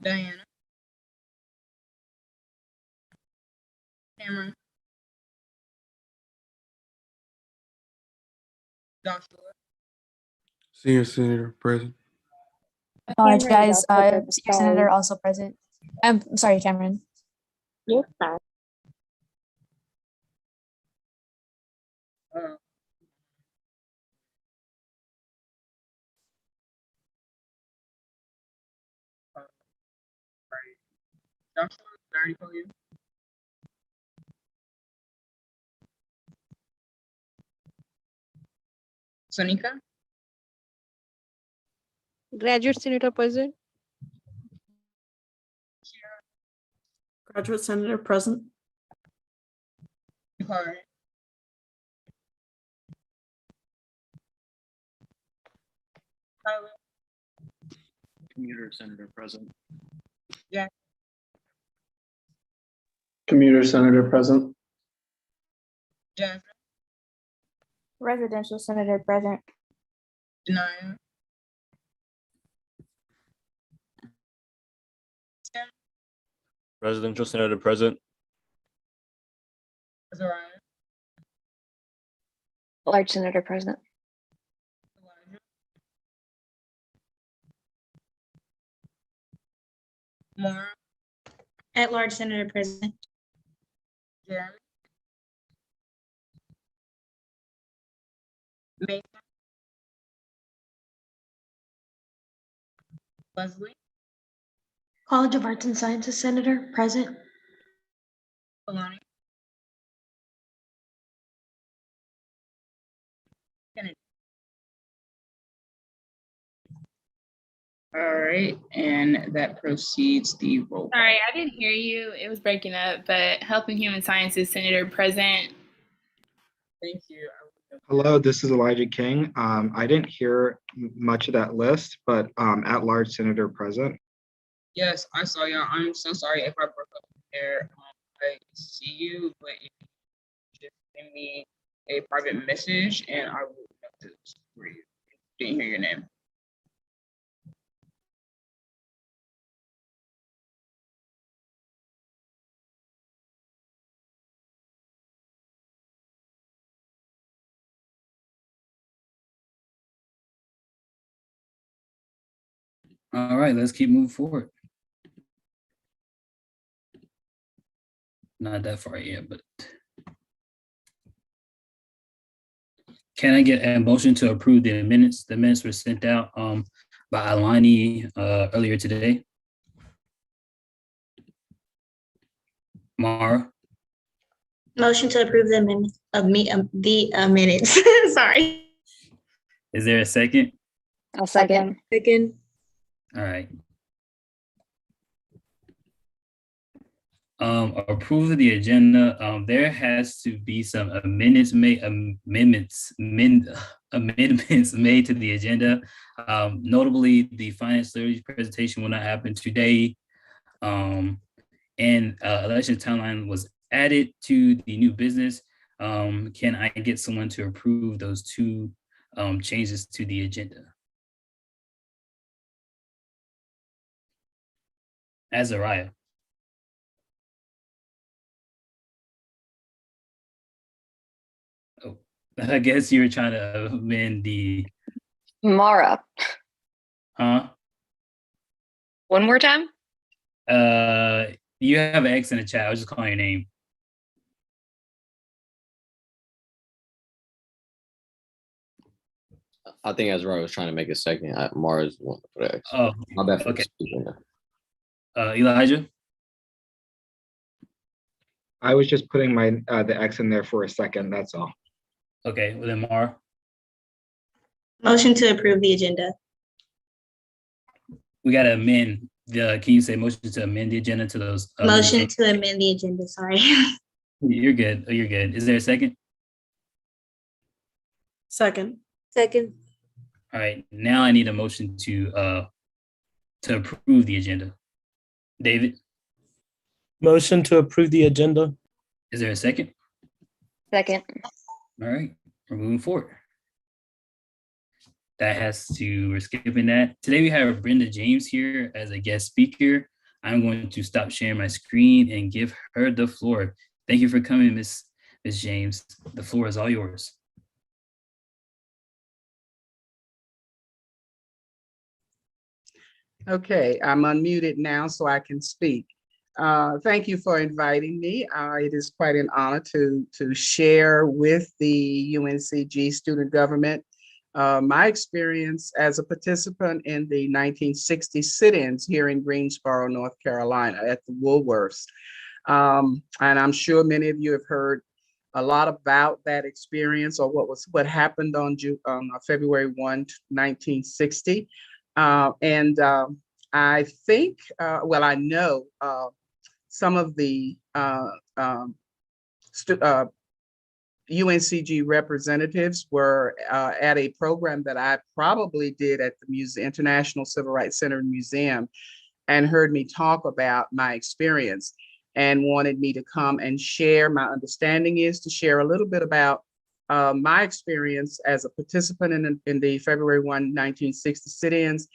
Diana, Cameron, Joshua, Senior Senator present. Apologize, Senior Senator also present. I'm sorry, Cameron. You're fine. uh, right. Joshua, did I already call you? Sonika, Graduate Senator present. Graduate Senator present. Hikari, Tyler, Commuter Senator present. Commuter Senator present. Jasmine, Residential Senator present. Janaya, Tim, Presidential Senator present. Azariah, Large Senator present. Elijah, Mara, At large Senator present. Jeremy, Mason, Leslie, College of Arts and Sciences Senator present. Kalani, Kennedy. All right, and that proceeds the roll. Sorry, I didn't hear you. It was breaking up, but Health and Human Sciences Senator present. Thank you. Hello, this is Elijah King. I didn't hear much of that list, but at large Senator present. Yes, I saw y'all. I'm so sorry if I broke up there. I see you, but if you just send me a private message and I will have to for you. Didn't hear your name. All right, let's keep moving forward. Not that far yet, but can I get a motion to approve the minutes? The minutes were sent out by Alani earlier today. Mara, Motion to approve the amendment of minutes. Sorry. is there a second? I'll second. Second. All right. Approve of the agenda. There has to be some amendments made to the agenda. Notably, the finance literacy presentation will not happen today. And election timeline was added to the new business. Can I get someone to approve those two changes to the agenda? Azariah. Oh, I guess you were trying to amend the. Mara. Huh? One more time. You have an X in the chat. I was just calling your name. I think Azariah was trying to make a second. Mara's one for the X. Oh, My bad for okay. speaking. Elijah. I was just putting the X in there for a second, that's all. Okay, well then Mara. Motion to approve the agenda. We gotta amend the, can you say motion to amend the agenda to those? Motion to amend the agenda, sorry. You're good, oh, you're good. Is there a second? Second. Second. All right, now I need a motion to approve the agenda. David, Motion to approve the agenda. is there a second? Second. All right, we're moving forward. we're skipping that. Today we have Brenda James here as a guest speaker. I'm going to stop sharing my screen and give her the floor. Thank you for coming, Ms. James. The floor is all yours. Okay, I'm unmuted now so I can speak. Thank you for inviting me. It is quite an honor to share with the UNCG student government my experience as a participant in the 1960 sit-ins here in Greensboro, North Carolina at the Woolworths. And I'm sure many of you have heard a lot about that experience or what happened on February 1, 1960. I think, well, I know some of the UNCG representatives were at a program that I probably did at the International Civil Rights Center and Museum, and heard me talk about my experience and wanted me to come and share. My understanding is to share a little bit about my experience as a participant in the February 1, 1960 sit-ins,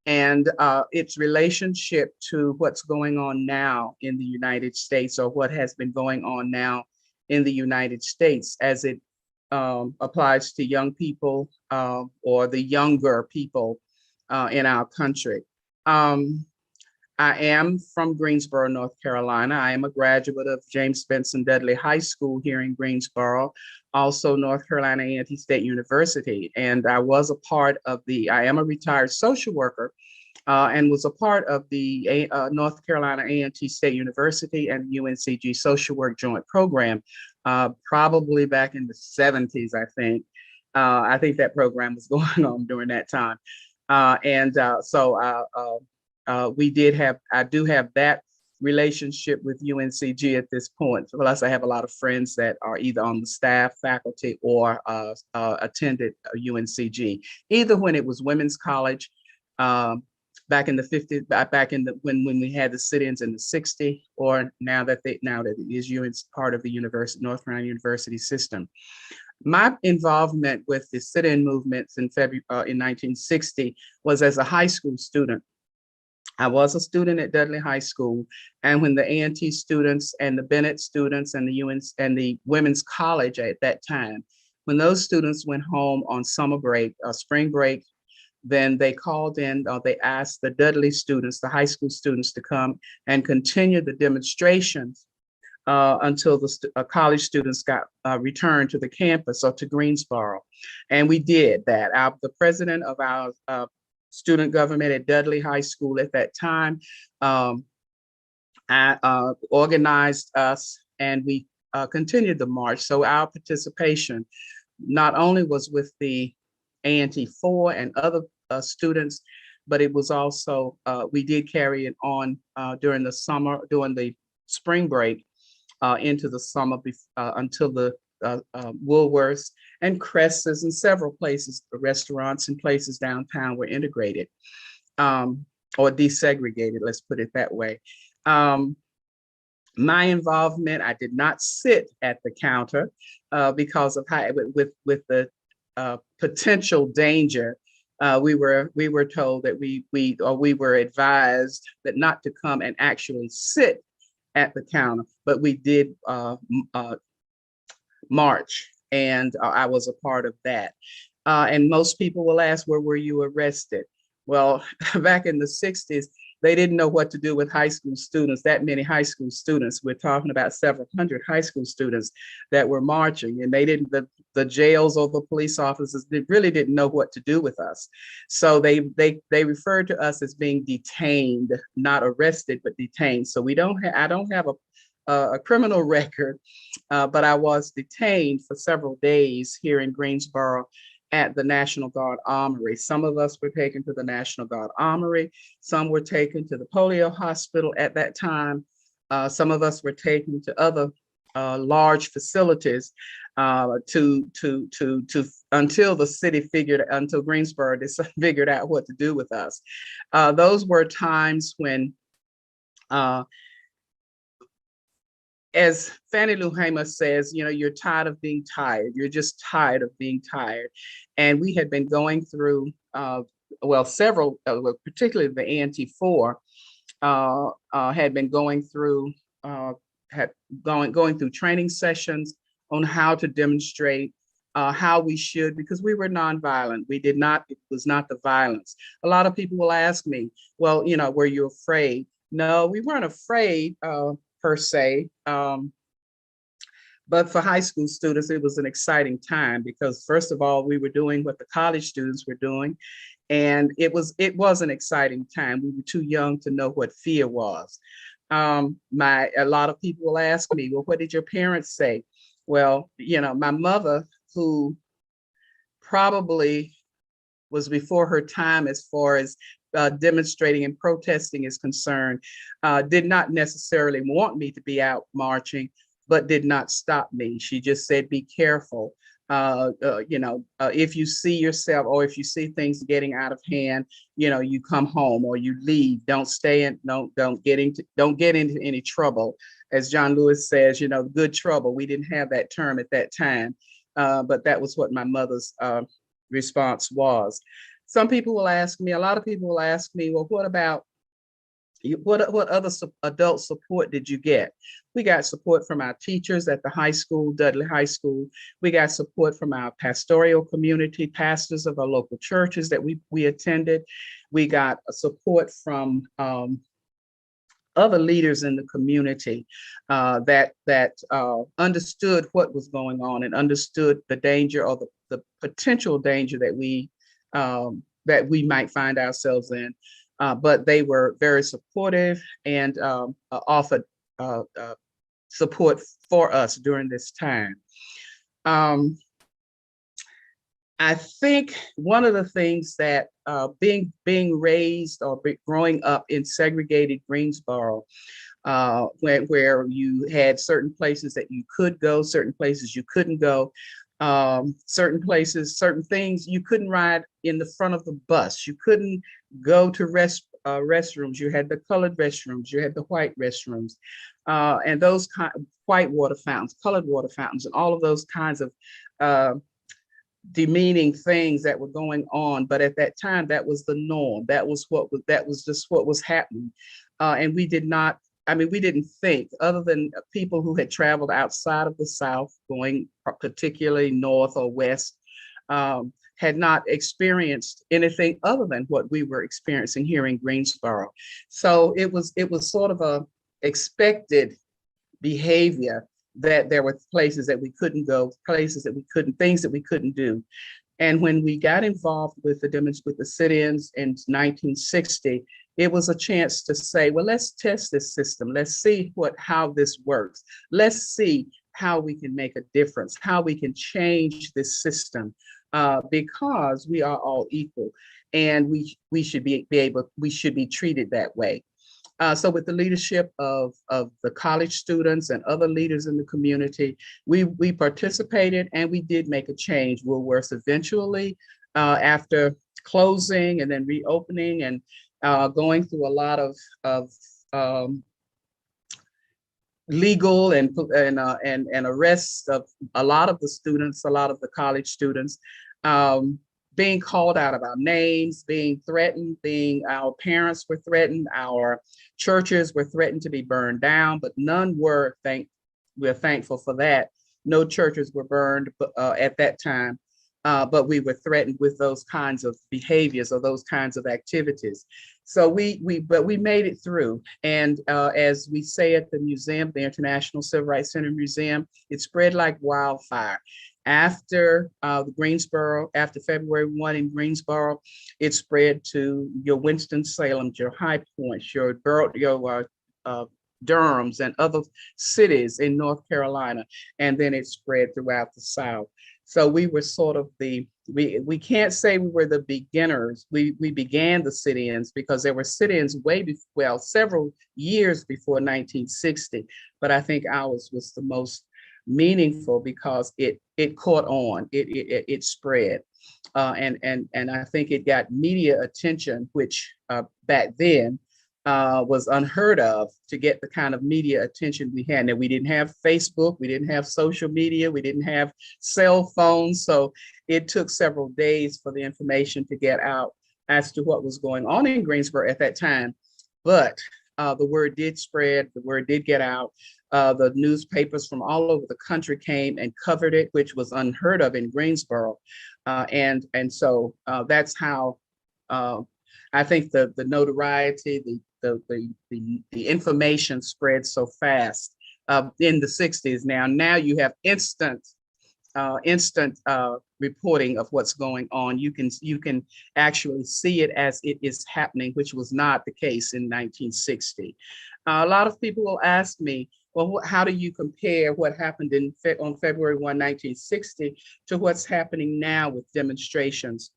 and its relationship to what's going on now in the United States, or what has been going on now in the United States as it applies to young people or the younger people in our country. I am from Greensboro, North Carolina. I am a graduate of James Spencer Dudley High School here in Greensboro, also North Carolina A&T State University. And I was a part of I am a retired social worker and was a part of the North Carolina A&T State University and UNCG social work joint program, probably back in the 70s, I think. I think that program was going on during that time. I do have that relationship with UNCG at this point. Plus, I have a lot of friends that are either on the staff, faculty, or attended UNCG, either when it was women's college back in the 50s, when we had the sit-ins in the 60s, or now that it is part of the North Carolina University system. My involvement with the sit-in movements in 1960 was as a high school student. I was a student at Dudley High School, and when the A&T students and the Bennett students and the women's college at that time, when those students went home on summer break, spring break, then they called in, they asked the Dudley students, the high school students, to come and continue the demonstrations until the college students got returned to the campus or to Greensboro. And we did that. The president of our student government at Dudley High School at that time organized us, and we continued the march. So our participation not only was with the A&T 4 and other students, but it was also, we did carry it on during the summer, during the spring break into the summer until the Woolworths and Cress's and several places, restaurants and places downtown were integrated or desegregated, let's put it that way. My involvement, I did not sit at the counter because of with the potential danger. We were told that we were advised that not to come and actually sit at the counter, but we did march, and I was a part of that. And most people will ask, where were you arrested? Well, back in the 60s, they didn't know what to do with high school students, that many high school students. We're talking about several hundred high school students that were marching, and they didn't, the jails or the police officers, they really didn't know what to do with us. So they referred to us as being detained, not arrested, but detained. So I don't have a criminal record, but I was detained for several days here in Greensboro at the National Guard Armory. Some of us were taken to the National Guard Armory. Some were taken to the polio hospital at that time. Some of us were taken to other large facilities until the city until Greensboro figured out what to do with us. Those were times when as Fannie Lou Hamer says, you know, you're tired of being tired. You're just tired of being tired. And we had been going through, several, particularly the ANT4, had been going through, going through training sessions on how to demonstrate how we should, because we were nonviolent. We did not, it was not the violence. A lot of people will ask me, well, you know, were you afraid? No, we weren't afraid per se. But for high school students, it was an exciting time because first of all, we were doing what the college students were doing. And it was an exciting time. We were too young to know what fear was. A lot of people will ask me, well, what did your parents say? Well, you know, my mother, who probably was before her time as far as demonstrating and protesting is concerned, did not necessarily want me to be out marching, but did not stop me. She just said, be careful. If you see yourself or if you see things getting out of hand, you know, you come home or you leave. Don't stay in, don't get into any trouble. As John Lewis says, you know, good trouble. We didn't have that term at that time, but that was what my mother's response was. Some people will ask me, a lot of people will ask me, well, what about what other adult support did you get? We got support from our teachers at the high school, Dudley High School. We got support from our pastoral community, pastors of our local churches that we attended. We got support from other leaders in the community that understood what was going on and understood the danger or the potential danger that we might find ourselves in. But they were very supportive and offered support for us during this time. I think one of the things that being raised or growing up in segregated Greensboro, where you had certain places that you could go, certain places you couldn't go, certain places, certain things, you couldn't ride in the front of the bus. You couldn't go to restrooms. You had the colored restrooms, you had the white restrooms, and those white water fountains, colored water fountains, and all of those kinds of demeaning things that were going on. But at that time, that was the norm. That was just what was happening. And we didn't think, other than people who had traveled outside of the South, going particularly north or west, had not experienced anything other than what we were experiencing here in Greensboro. So it was sort of a expected behavior that there were places that we couldn't go, places that we couldn't, things that we couldn't do. And when we got involved with the sit-ins in 1960, it was a chance to say, well, let's test this system. Let's see how this works. Let's see how we can make a difference, how we can change this system, because we are all equal, and we should be treated that way. So with the leadership of the college students and other leaders in the community, we participated and we did make a change. Woolworths eventually, after closing and then reopening and going through a lot of legal and arrests of a lot of the students, a lot of the college students, being called out of our names, being threatened, our parents were threatened, our churches were threatened to be burned down, but none were. We're thankful for that. No churches were burned at that time, but we were threatened with those kinds of behaviors or those kinds of activities. So we made it through. And as we say at the museum, the International Civil Rights Center Museum, it spread like wildfire. After after February 1 in Greensboro, it spread to your Winston-Salem, your High Points, your Durhams and other cities in North Carolina, and then it spread throughout the South. So we were sort of we can't say we were the beginners. We began the sit-ins because there were sit-ins several years before 1960, but I think ours was the most meaningful because it caught on, it spread, and I think it got media attention, which back then was unheard of to get the kind of media attention we had. And we didn't have Facebook, we didn't have social media, we didn't have cell phones. So it took several days for the information to get out as to what was going on in Greensboro at that time. But the word did spread, the word did get out. The newspapers from all over the country came and covered it, which was unheard of in Greensboro. And so that's how I think the notoriety, the information spread so fast in the 60s. Now you have instant reporting of what's going on. You can actually see it as it is happening, which was not the case in 1960. A lot of people will ask me, well, how do you compare what happened on February 1, 1960 to what's happening now with demonstrations?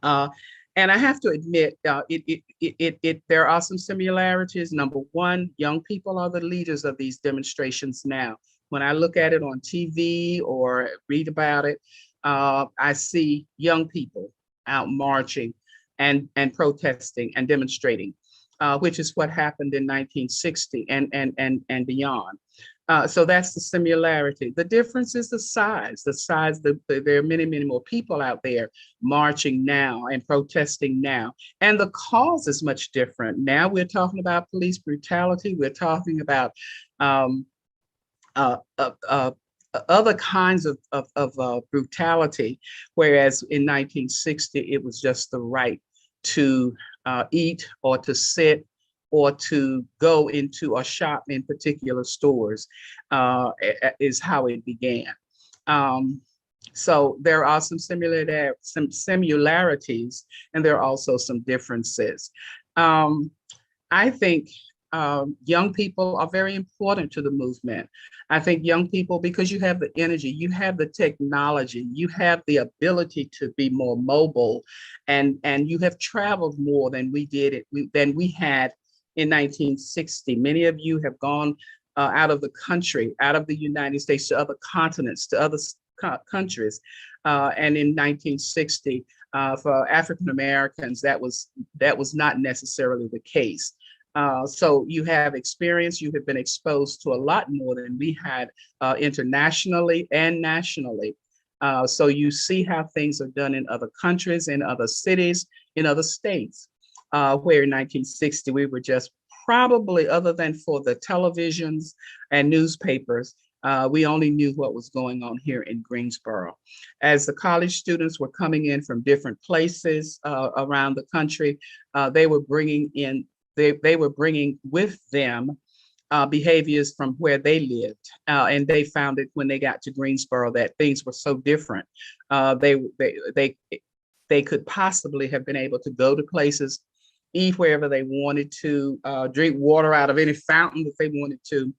And I have to admit, there are some similarities. Number one, young people are the leaders of these demonstrations now. When I look at it on TV or read about it, I see young people out marching and protesting and demonstrating, which is what happened in 1960 and beyond. So that's the similarity. The difference is the size. There are many, many more people out there marching now and protesting now. And the cause is much different. Now we're talking about police brutality. We're talking about other kinds of brutality, whereas in 1960, it was just the right to eat or to sit or to go into or shop in particular stores is how it began. So there are some similarities, and there are also some differences. I think young people are very important to the movement. I think young people, because you have the energy, you have the technology, you have the ability to be more mobile, and you have traveled more than we had in 1960. Many of you have gone out of the country, out of the United States to other continents, to other countries. And in 1960, for African Americans, that was not necessarily the case. So you have experience, you have been exposed to a lot more than we had internationally and nationally. So you see how things are done in other countries, in other cities, in other states, where in 1960 we were just probably, other than for the televisions and newspapers, we only knew what was going on here in Greensboro. As the college students were coming in from different places around the country, they were bringing with them behaviors from where they lived. And they found it when they got to Greensboro that things were so different. They could possibly have been able to go to places, eat wherever they wanted to, drink water out of any fountain that they wanted to,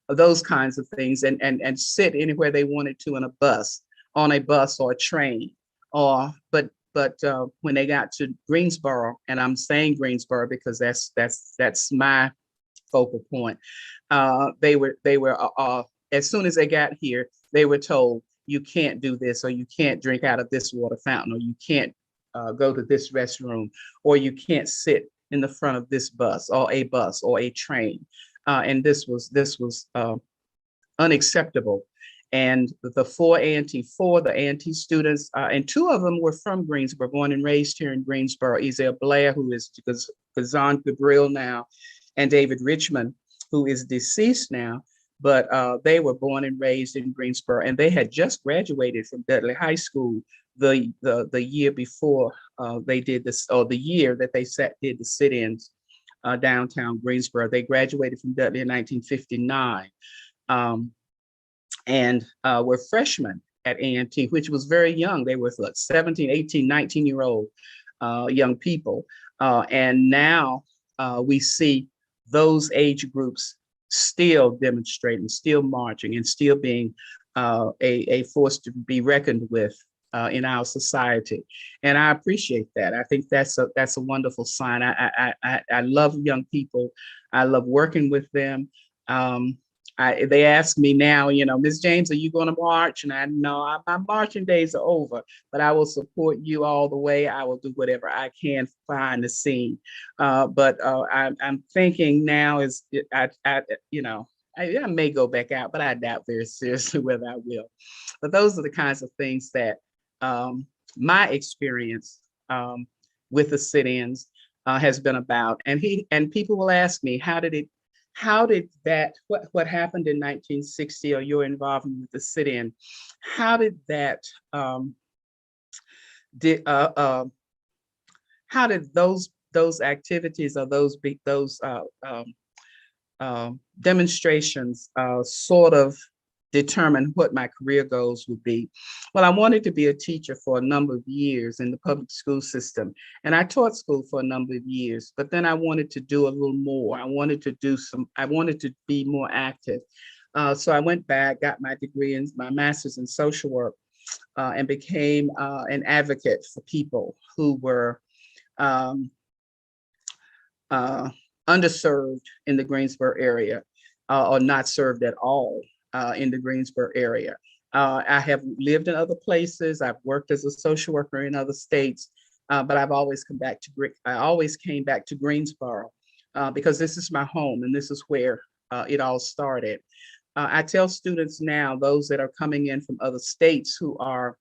those kinds of things, and sit anywhere they wanted to on a bus or a train. But when they got to Greensboro, and I'm saying Greensboro because that's my focal point, they were as soon as they got here, they were told, you can't do this, or you can't drink out of this water fountain, or you can't go to this restroom, or you can't sit in the front of this bus or a train. And this was unacceptable. And the four A&T students, and two of them were from Greensboro, born and raised here in Greensboro, Isaiah Blair, who is Kazan Gabriel now, and David Richmond, who is deceased now, but they were born and raised in Greensboro, and they had just graduated from Dudley High School the year before they did this, or the year that they did the sit-ins downtown Greensboro. They graduated from Dudley in 1959. And were freshmen at A&T, which was very young. They were 17, 18, 19-year-old young people. And now we see those age groups still demonstrating, still marching, and still being a force to be reckoned with in our society. And I appreciate that. I think that's a wonderful sign. I love young people. I love working with them. They ask me now, Ms. James, are you going to march? And I know my marching days are over, but I will support you all the way. I will do whatever I can behind the scene. But I'm thinking now is I may go back out, but I doubt very seriously whether I will. But those are the kinds of things that my experience with the sit-ins has been about. And people will ask me, how did what happened in 1960 or your involvement with the sit-in, how did that how did those activities or those demonstrations sort of determine what my career goals would be? Well, I wanted to be a teacher for a number of years in the public school system, and I taught school for a number of years, but then I wanted to do a little more. I wanted to be more active. So I went back, got my degree in my master's in social work, and became an advocate for people who were underserved in the Greensboro area, or not served at all in the Greensboro area. I have lived in other places. I've worked as a social worker in other states, but I always came back to Greensboro because this is my home and this is where it all started. I tell students now, those that are coming in from other states who are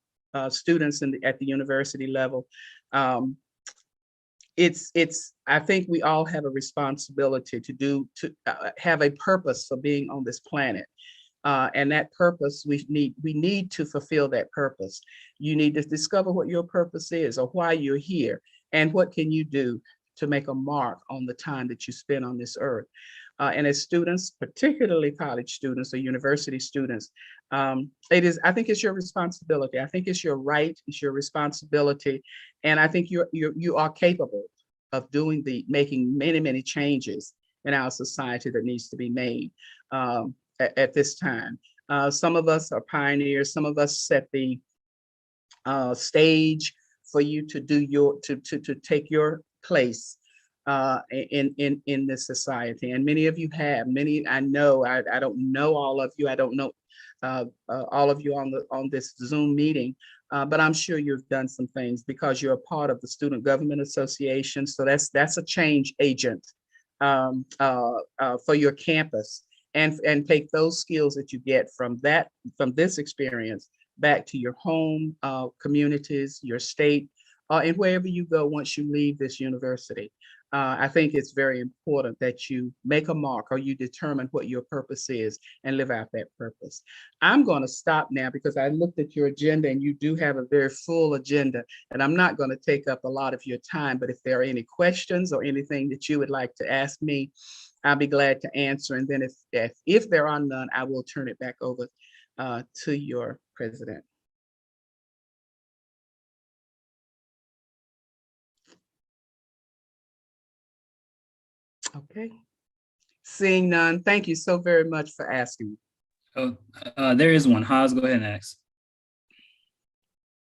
students at the university level, I think we all have a responsibility to have a purpose for being on this planet. And that purpose, we need to fulfill that purpose. You need to discover what your purpose is or why you're here, and what can you do to make a mark on the time that you spend on this earth. And as students, particularly college students or university students, I think it's your responsibility. I think it's your right, it's your responsibility. And I think you are capable of making many, many changes in our society that needs to be made at this time. Some of us are pioneers. Some of us set the stage for you to take your place in this society. And many of you have. I know. I don't know all of you. I don't know all of you on this Zoom meeting, but I'm sure you've done some things because you're a part of the Student Government Association. So that's a change agent for your campus. And take those skills that you get from this experience back to your home communities, your state, and wherever you go once you leave this university. I think it's very important that you make a mark or you determine what your purpose is and live out that purpose. I'm going to stop now because I looked at your agenda and you do have a very full agenda, and I'm not going to take up a lot of your time, but if there are any questions or anything that you would like to ask me, I'll be glad to answer. And then if there are none, I will turn it back over to your president. Okay. Seeing none, thank you so very much for asking. Oh, there is one. Haas, go ahead and ask.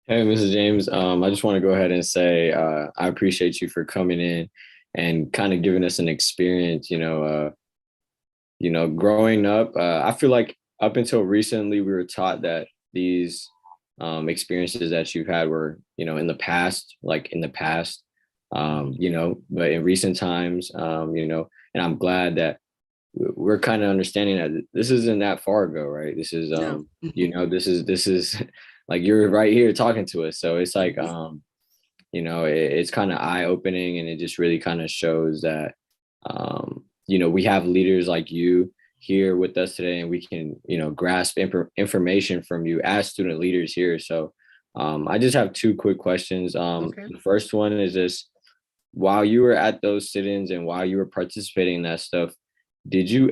Hey, Mrs. James, I just want to go ahead and say I appreciate you for coming in and kind of giving us an experience, growing up. I feel like up until recently, we were taught that these experiences that you've had were, in the past, but in recent times, and I'm glad that we're kind of understanding that this isn't that far ago, right? This is, No. this is like, you're right here talking to us. So it's like, it's kind of eye-opening, and it just really kind of shows that, we have leaders like you here with us today, and we can, grasp information from you as student leaders here. So I just have two quick questions. Okay. The first one is just, while you were at those sit-ins and while you were participating in that stuff, did you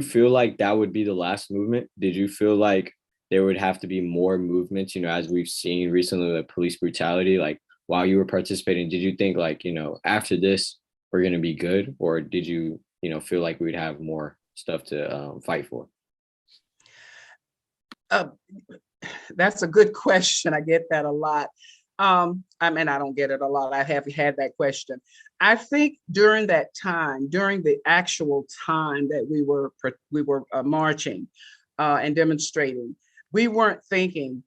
feel like that would be the last movement? Did you feel like there would have to be more movements, as we've seen recently with police brutality? Like, while you were participating, did you think like, after this, we're going to be good? Or did you, feel like we'd have more stuff to fight for? That's a good question. I get that a lot. I mean, I don't get it a lot. I have had that question. I think during that time, during the actual time that we were marching and demonstrating, we weren't thinking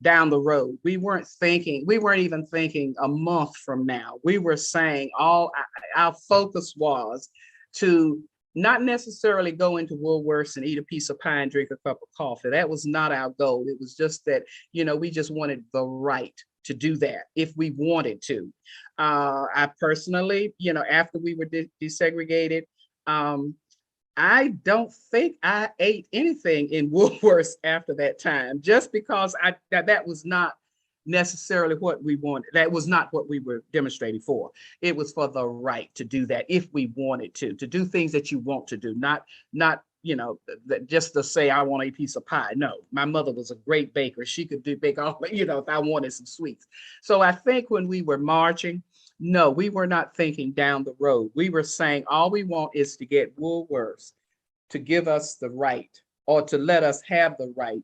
down the road. We weren't even thinking a month from now. We were saying our focus was to not necessarily go into Woolworths and eat a piece of pie and drink a cup of coffee. That was not our goal. It was just that, we just wanted the right to do that if we wanted to. I personally, after we were desegregated, I don't think I ate anything in Woolworths after that time, just because that was not necessarily what we wanted. That was not what we were demonstrating for. It was for the right to do that if we wanted to do things that you want to do, not just to say I want a piece of pie. No, my mother was a great baker. She could bake all, if I wanted some sweets. So I think when we were marching, no, we were not thinking down the road. We were saying all we want is to get Woolworths to give us the right, or to let us have the right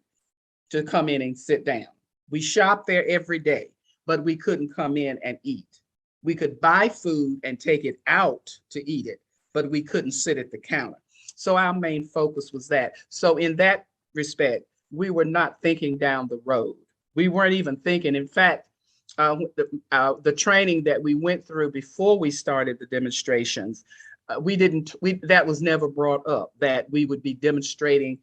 to come in and sit down. We shop there every day, but we couldn't come in and eat. We could buy food and take it out to eat it, but we couldn't sit at the counter. So our main focus was that. So in that respect, we were not thinking down the road. We weren't even thinking. In fact, the training that we went through before we started the demonstrations, that was never brought up, that we would be demonstrating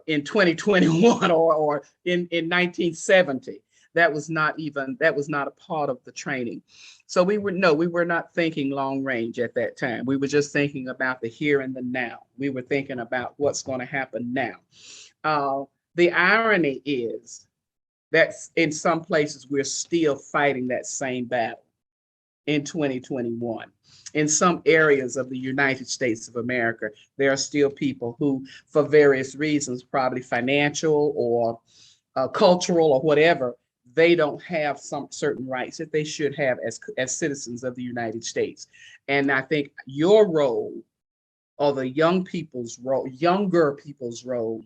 in 2021 or in 1970. That was not a part of the training. So we were not thinking long range at that time. We were just thinking about the here and the now. We were thinking about what's going to happen now. The irony is that in some places we're still fighting that same battle in 2021. In some areas of the United States of America, there are still people who, for various reasons, probably financial or cultural or whatever, they don't have some certain rights that they should have as citizens of the United States. And I think your role, or the younger people's role,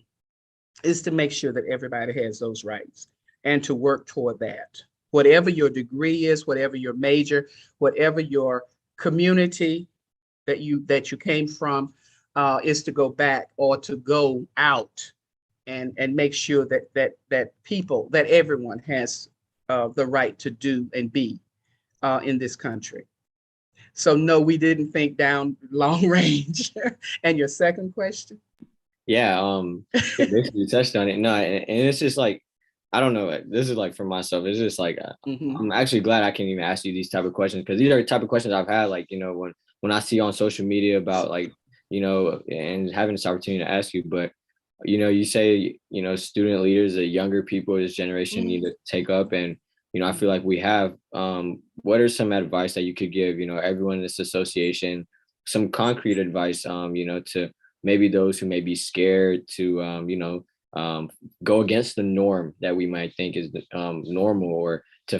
is to make sure that everybody has those rights and to work toward that. Whatever your degree is, whatever your major, whatever your community that you came from, is to go back or to go out and make sure that everyone has the right to do and be in this country. So no, we didn't think down long range. And your second question? Yeah, basically touched on it. No, and it's just like, I don't know. This is like for myself. It's just like I'm actually glad I can even ask you these type of questions, because these are the type of questions I've had. Like, when I see on social media about and having this opportunity to ask you. But you say student leaders, the younger people of this generation need to take up, and I feel like we have. What are some advice that you could give everyone in this association? Some concrete advice, to maybe those who may be scared to go against the norm that we might think is normal, or to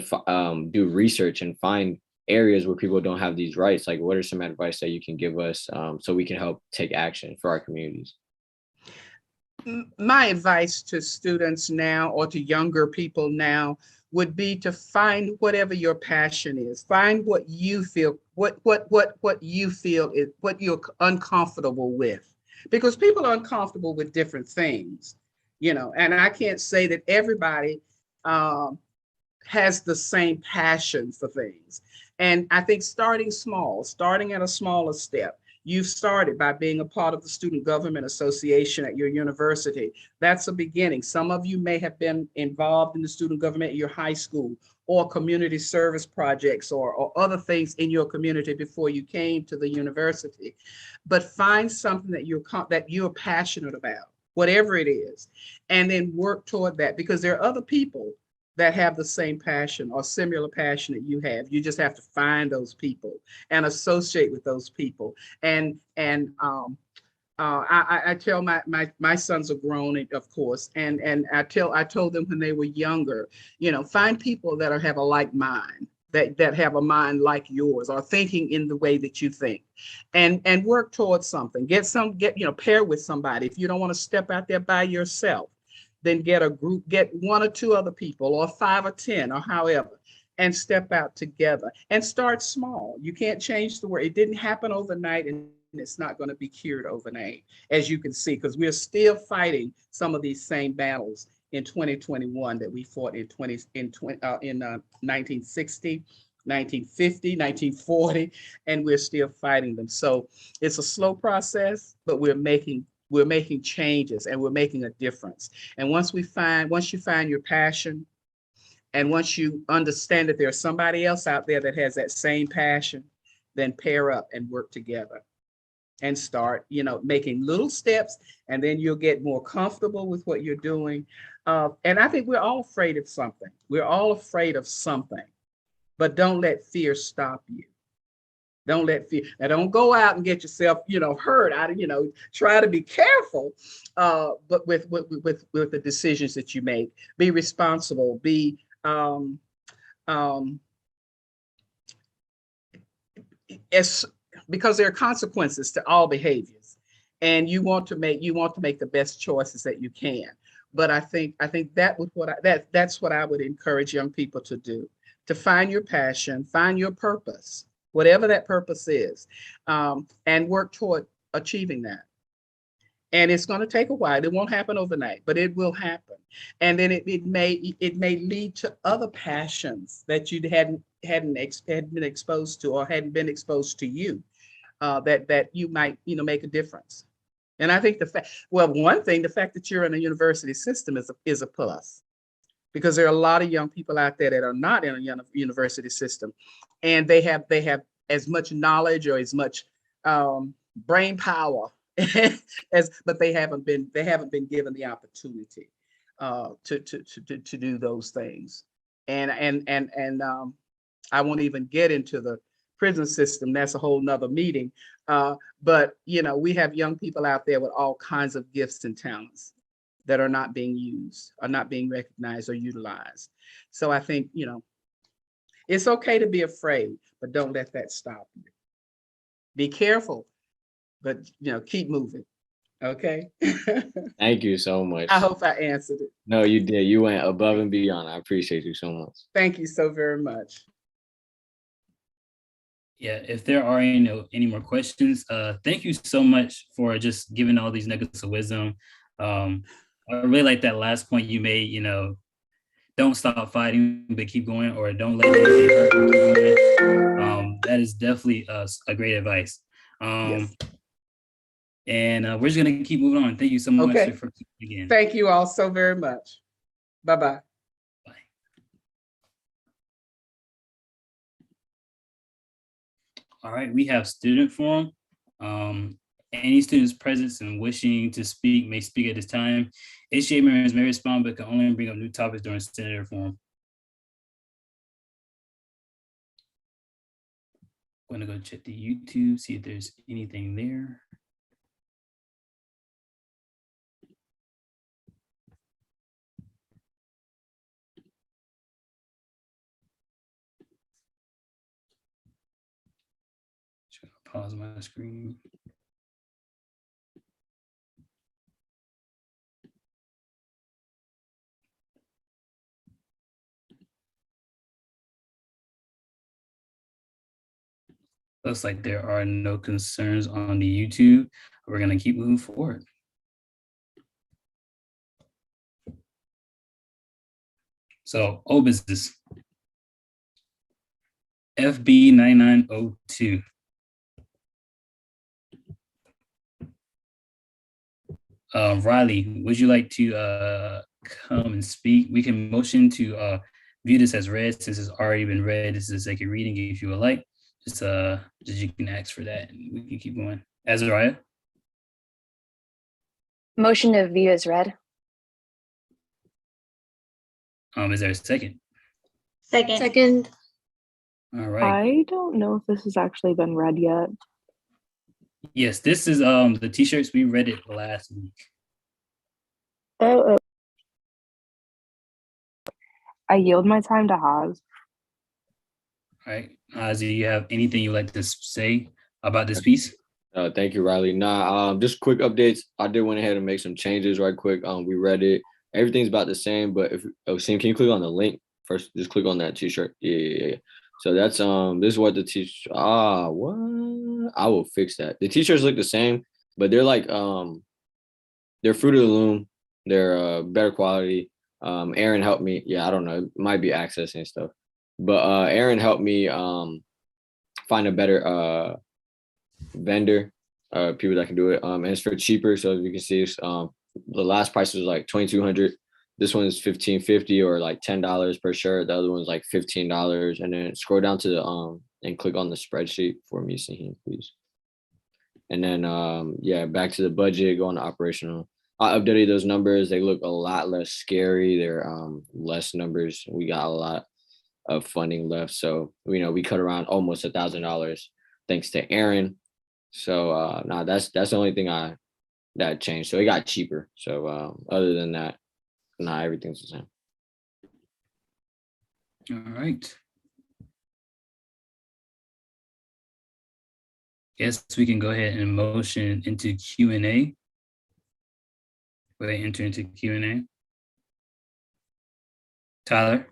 do research and find areas where people don't have these rights. Like, what are some advice that you can give us so we can help take action for our communities? My advice to students now, or to younger people now, would be to find whatever your passion is. Find what you feel, what you feel is what you're uncomfortable with, because people are uncomfortable with different things. And I can't say that everybody has the same passion for things. And I think starting at a smaller step. You've started by being a part of the Student Government Association at your university. That's a beginning. Some of you may have been involved in the student government at your high school, or community service projects, or other things in your community before you came to the university. But find something that you're passionate about, whatever it is, and then work toward that, because there are other people that have the same passion or similar passion that you have. You just have to find those people and associate with those people. And I tell my sons are grown, of course, and I told them when they were younger, find people that have a like mind, that have a mind like yours, or thinking in the way that you think, and work towards something. Pair with somebody. If you don't want to step out there by yourself, then get a group, get 1 or 2 other people, or 5 or 10, or however, and step out together and start small. You can't change the world. It didn't happen overnight, and it's not going to be cured overnight, as you can see, because we're still fighting some of these same battles in 2021 that we fought in 1960, 1950, 1940, and we're still fighting them. So it's a slow process, but we're making changes, and we're making a difference. And once you find your passion, and once you understand that there's somebody else out there that has that same passion, then pair up and work together and start, making little steps, and then you'll get more comfortable with what you're doing. And I think we're all afraid of something. We're all afraid of something, but don't let fear stop you. Don't let fear. Now, don't go out and get yourself, hurt. Try to be careful, but with the decisions that you make, be responsible. Be because there are consequences to all behaviors, and you want to make the best choices that you can. But I think that's what I would encourage young people to do, to find your passion, find your purpose, whatever that purpose is, and work toward achieving that. And it's going to take a while. It won't happen overnight, but it will happen. And then it may lead to other passions that you hadn't been exposed to, or hadn't been exposed to you, that you might make a difference. And I think the fact that you're in a university system is a plus, because there are a lot of young people out there that are not in a university system, and they have as much knowledge or as much brain power but they haven't been given the opportunity to do those things. And I won't even get into the prison system. That's a whole nother meeting. But we have young people out there with all kinds of gifts and talents that are not being used, are not being recognized or utilized. So I think, it's okay to be afraid, but don't let that stop you. Be careful, but keep moving. Okay. Thank you so much. I hope I answered it. No, you did. You went above and beyond. I appreciate you so much. Thank you so very much. Yeah, if there are any more questions, thank you so much for just giving all these nuggets of wisdom. I really like that last point you made, don't stop fighting, but keep going, or don't let anything hurt you, keep going. That is definitely a great advice. Yes. And we're just gonna keep moving on. Thank you so much for again. Thank you all so very much. Bye-bye. Bye. All right, we have student forum. Any students present and wishing to speak may speak at this time. HCA members may respond, but can only bring up new topics during senator forum. I'm gonna go check the YouTube, see if there's anything there. Just gonna pause my screen. Looks like there are no concerns on the YouTube. We're gonna keep moving forward. So, old business. FB 9902. Riley, would you like to come and speak? We can motion to view this as read, since it's already been read. This is a second reading if you would like. Just you can ask for that and we can keep going. Azariah? Motion to view as read. Is there a second? Second. All right. I don't know if this has actually been read yet. Yes, this is the t-shirts. We read it last week. Oh. I yield my time to Haas. All right. Do you have anything you'd like to say about this piece? Thank you, Riley. Just quick updates. I did went ahead and make some changes right quick. We read it. Everything's about the same, but if Osim, can you click on the link first, just click on that t-shirt. Yeah. So that's this is what the t-shirt. What? I will fix that. The t-shirts look the same, but they're like they're Fruit of the Loom. They're better quality. Aaron helped me. Yeah, I don't know. It might be accessing and stuff, but Aaron helped me find a better vendor, people that can do it. And it's for cheaper. So as you can see, it's, the last price was like $2,200. This one is $1,550 or like $10 per shirt. The other one's like $15. And then scroll down to the and click on the spreadsheet for me, Sahin, please. And then yeah, back to the budget, go on to operational. I updated those numbers. They look a lot less scary. They're less numbers. We got a lot of funding left. So we cut around almost $1,000 thanks to Aaron. So that's the only thing that changed. So it got cheaper. So other than that, everything's the same. All right. Guess we can go ahead and motion into Q&A. Will they enter into Q&A? Tyler?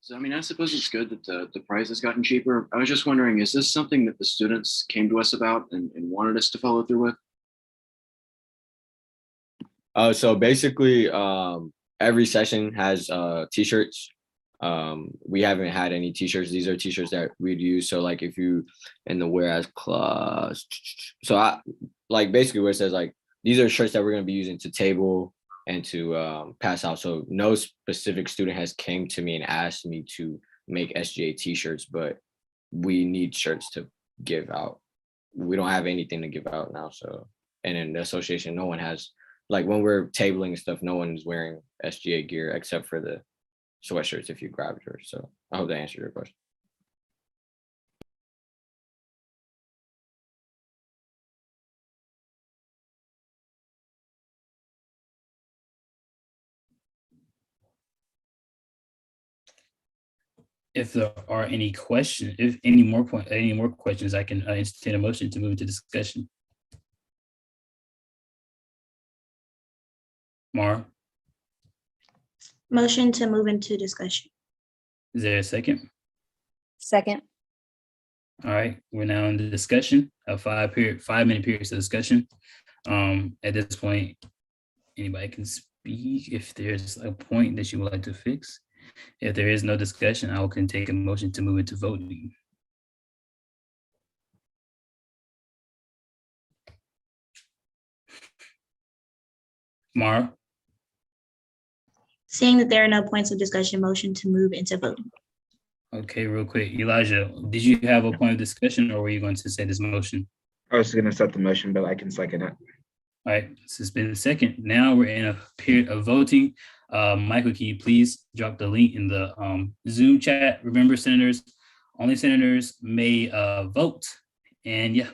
So, I mean, I suppose it's good that the price has gotten cheaper. I was just wondering, is this something that the students came to us about and wanted us to follow through with? So basically, every session has t-shirts. We haven't had any t-shirts. These are t-shirts that we'd use. So like if you in the whereas clause, so I like basically where it says like these are shirts that we're going to be using to table and to pass out. So no specific student has came to me and asked me to make SGA t-shirts, but we need shirts to give out. We don't have anything to give out now. So, and in the association, no one has, like when we're tabling and stuff, no one is wearing SGA gear except for the sweatshirts if you grab yours. So I hope that answered your question. If there are any questions, if any more questions, I can entertain a motion to move into discussion. Mara, Motion to move into discussion. is there a second? Second. All right, we're now in the discussion, a 5-minute period of discussion. At this point, anybody can speak if there's a point that you would like to fix. If there is no discussion, I can take a motion to move into voting. Mara, Seeing that there are no points of discussion, motion to move into voting. okay, real quick, Elijah, did you have a point of discussion or were you going to say this motion? I was going to set the motion, but I can second it. All right, this has been second. Now we're in a period of voting. Michael, can you please drop the link in the Zoom chat? Remember, senators, only senators may vote. And yeah.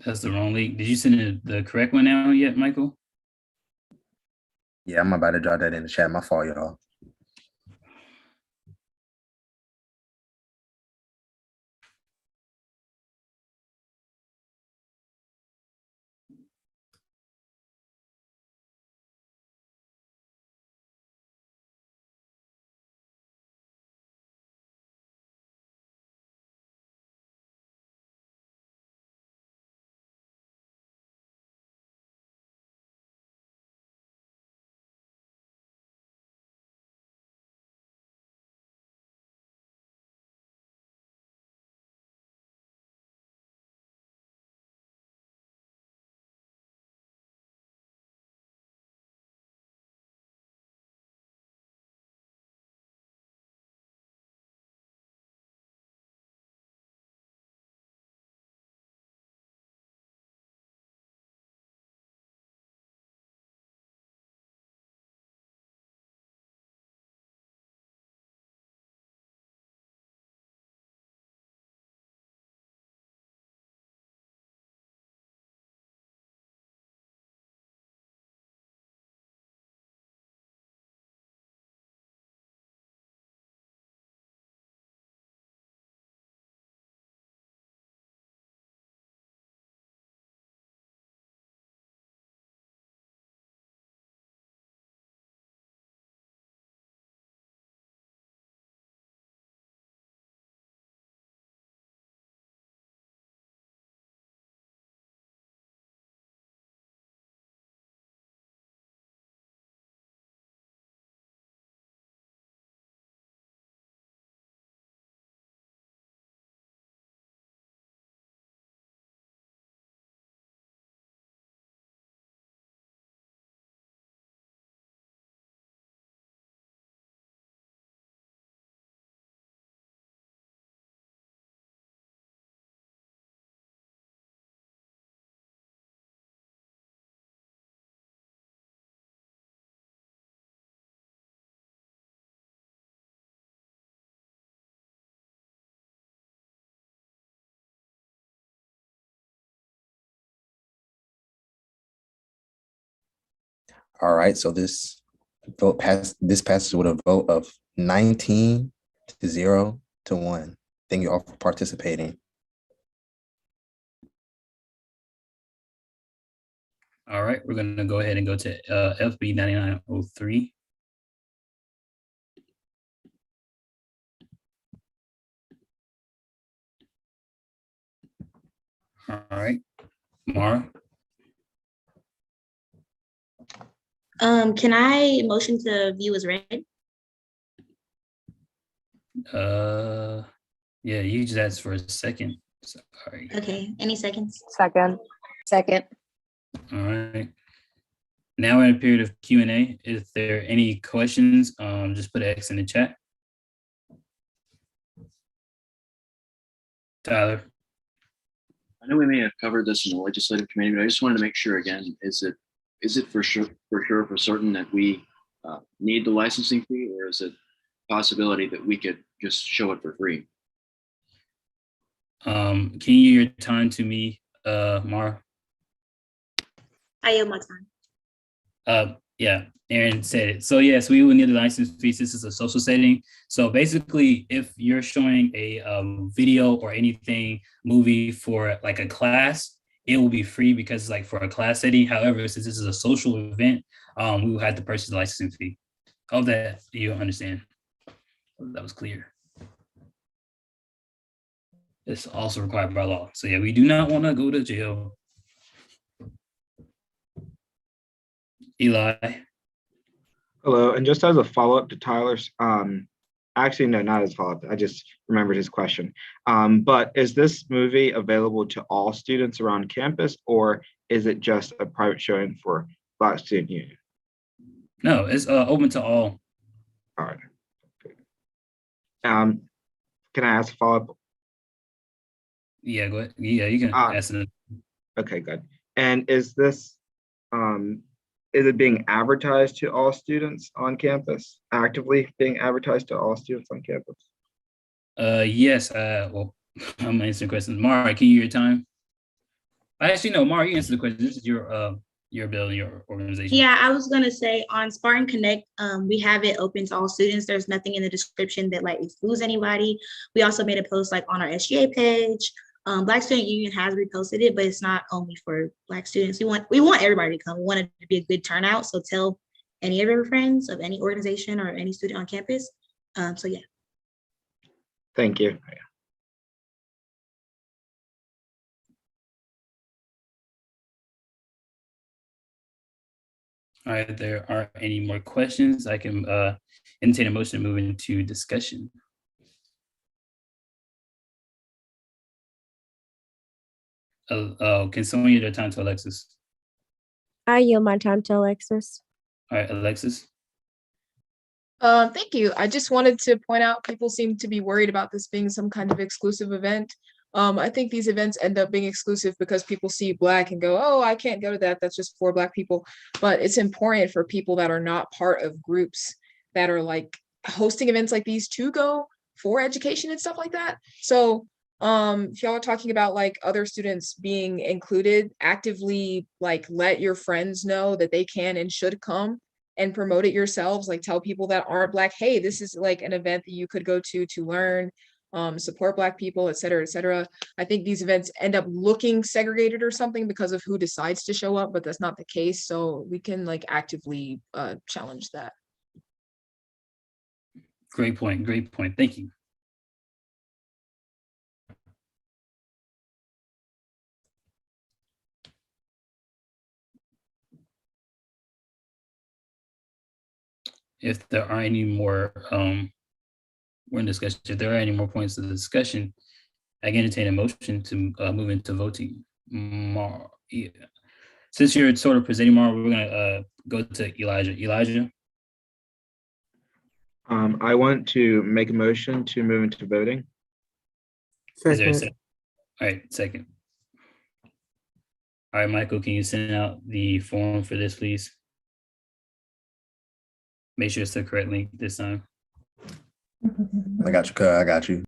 That's the wrong link. Did you send the correct one out yet, Michael? Yeah, I'm about to drop that in the chat. My fault, y'all. All right, so this this passes with a vote of 19 to 0 to 1. Thank you all for participating. All right, we're gonna go ahead and go to FB 9903. All right, Mara. Can I motion to view as read? Yeah, you just asked for a second. Sorry. Okay, any seconds? Second. Second. All right. Now we're in a period of Q&A. If there are any questions, just put an X in the chat. Tyler. I know we may have covered this in the legislative committee, but I just wanted to make sure again, is it for certain that we need the licensing fee, or is it a possibility that we could just show it for free? Can you give your time to me, Mara? I yield my time. Yeah, Aaron said it. So yes, we will need a license fee. This is a social setting. So basically, if you're showing a video or anything, movie for like a class, it will be free because it's like for a class setting. However, since this is a social event, we will have to purchase the licensing fee. Hope that you understand. That was clear. It's also required by law. So yeah, we do not want to go to jail. Eli. Hello, and just as a follow-up to Tyler's, actually, no, not as a follow-up, I just remembered his question. But is this movie available to all students around campus, or is it just a private showing for Black Student Union? No, it's open to all. All right. Can I ask a follow-up? Yeah, go ahead. Yeah, you can ask it. Okay, good. And is this, is it being advertised to all students on campus? Actively being advertised to all students on campus? Yes. Well, I'm gonna answer the question. Mara, can you hear your time? Actually, no, Mara, you answer the question. This is your bill, your organization. Yeah, I was gonna say on Spartan Connect, we have it open to all students. There's nothing in the description that like excludes anybody. We also made a post like on our SGA page. Black Student Union has reposted it, but it's not only for Black students. We want everybody to come. We want it to be a good turnout. So tell any of your friends of any organization or any student on campus. So yeah. Thank you. All right, if there aren't any more questions, I can entertain a motion to move into discussion. Can someone yield their time to Alexis? I yield my time to Alexis. All right, Alexis. Thank you. I just wanted to point out people seem to be worried about this being some kind of exclusive event. I think these events end up being exclusive because people see Black and go, oh, I can't go to that. That's just for Black people. But it's important for people that are not part of groups that are like hosting events like these to go for education and stuff like that. So if y'all are talking about like other students being included, actively like let your friends know that they can and should come and promote it yourselves. Like tell people that aren't Black, hey, this is like an event that you could go to learn, support Black people, et cetera, et cetera. I think these events end up looking segregated or something because of who decides to show up, but that's not the case. So we can like actively challenge that. Great point. Great point. Thank you. If there are any more, we're in discussion. If there are any more points of the discussion, I can entertain a motion to move into voting. Yeah. Since you're sort of presenting, Mara, we're gonna go to Elijah. Elijah. I want to make a motion to move into voting. Is there a second? All right, second. All right, Michael, can you send out the form for this, please? Make sure it's the correct link this time. I got you, cuz. I got you.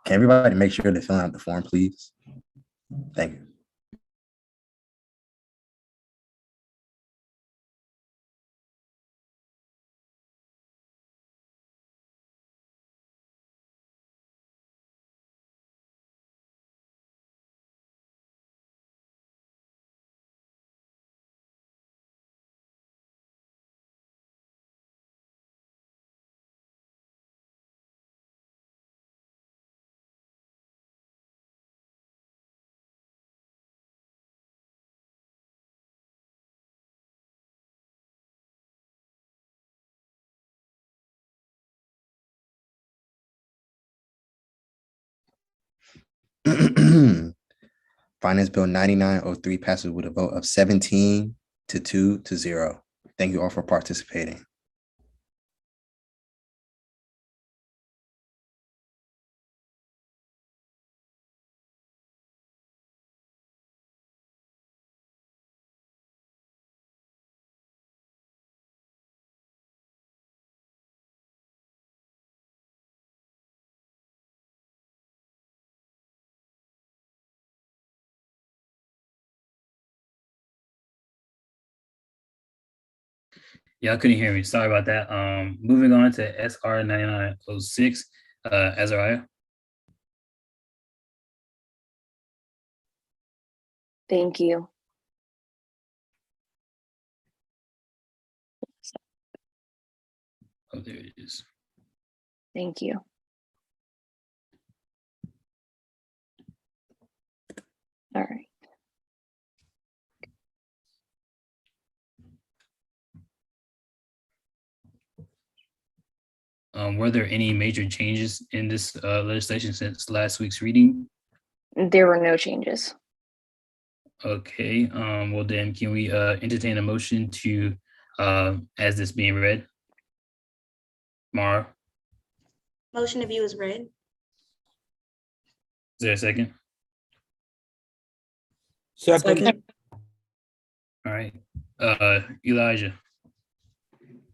Can everybody make sure to fill out the form, please? Thank you. Finance Bill 9903 passes with a vote of 17 to 2 to 0. Thank you all for participating. Y'all couldn't hear me. Sorry about that. Moving on to SR 9906, Azariah. Thank you. Oh, there it is. Thank you. All right. Were there any major changes in this legislation since last week's reading? There were no changes. Okay, well then can we entertain a motion to as this being read? Mara, Motion to view is read. is there a second? Second. All right, Elijah.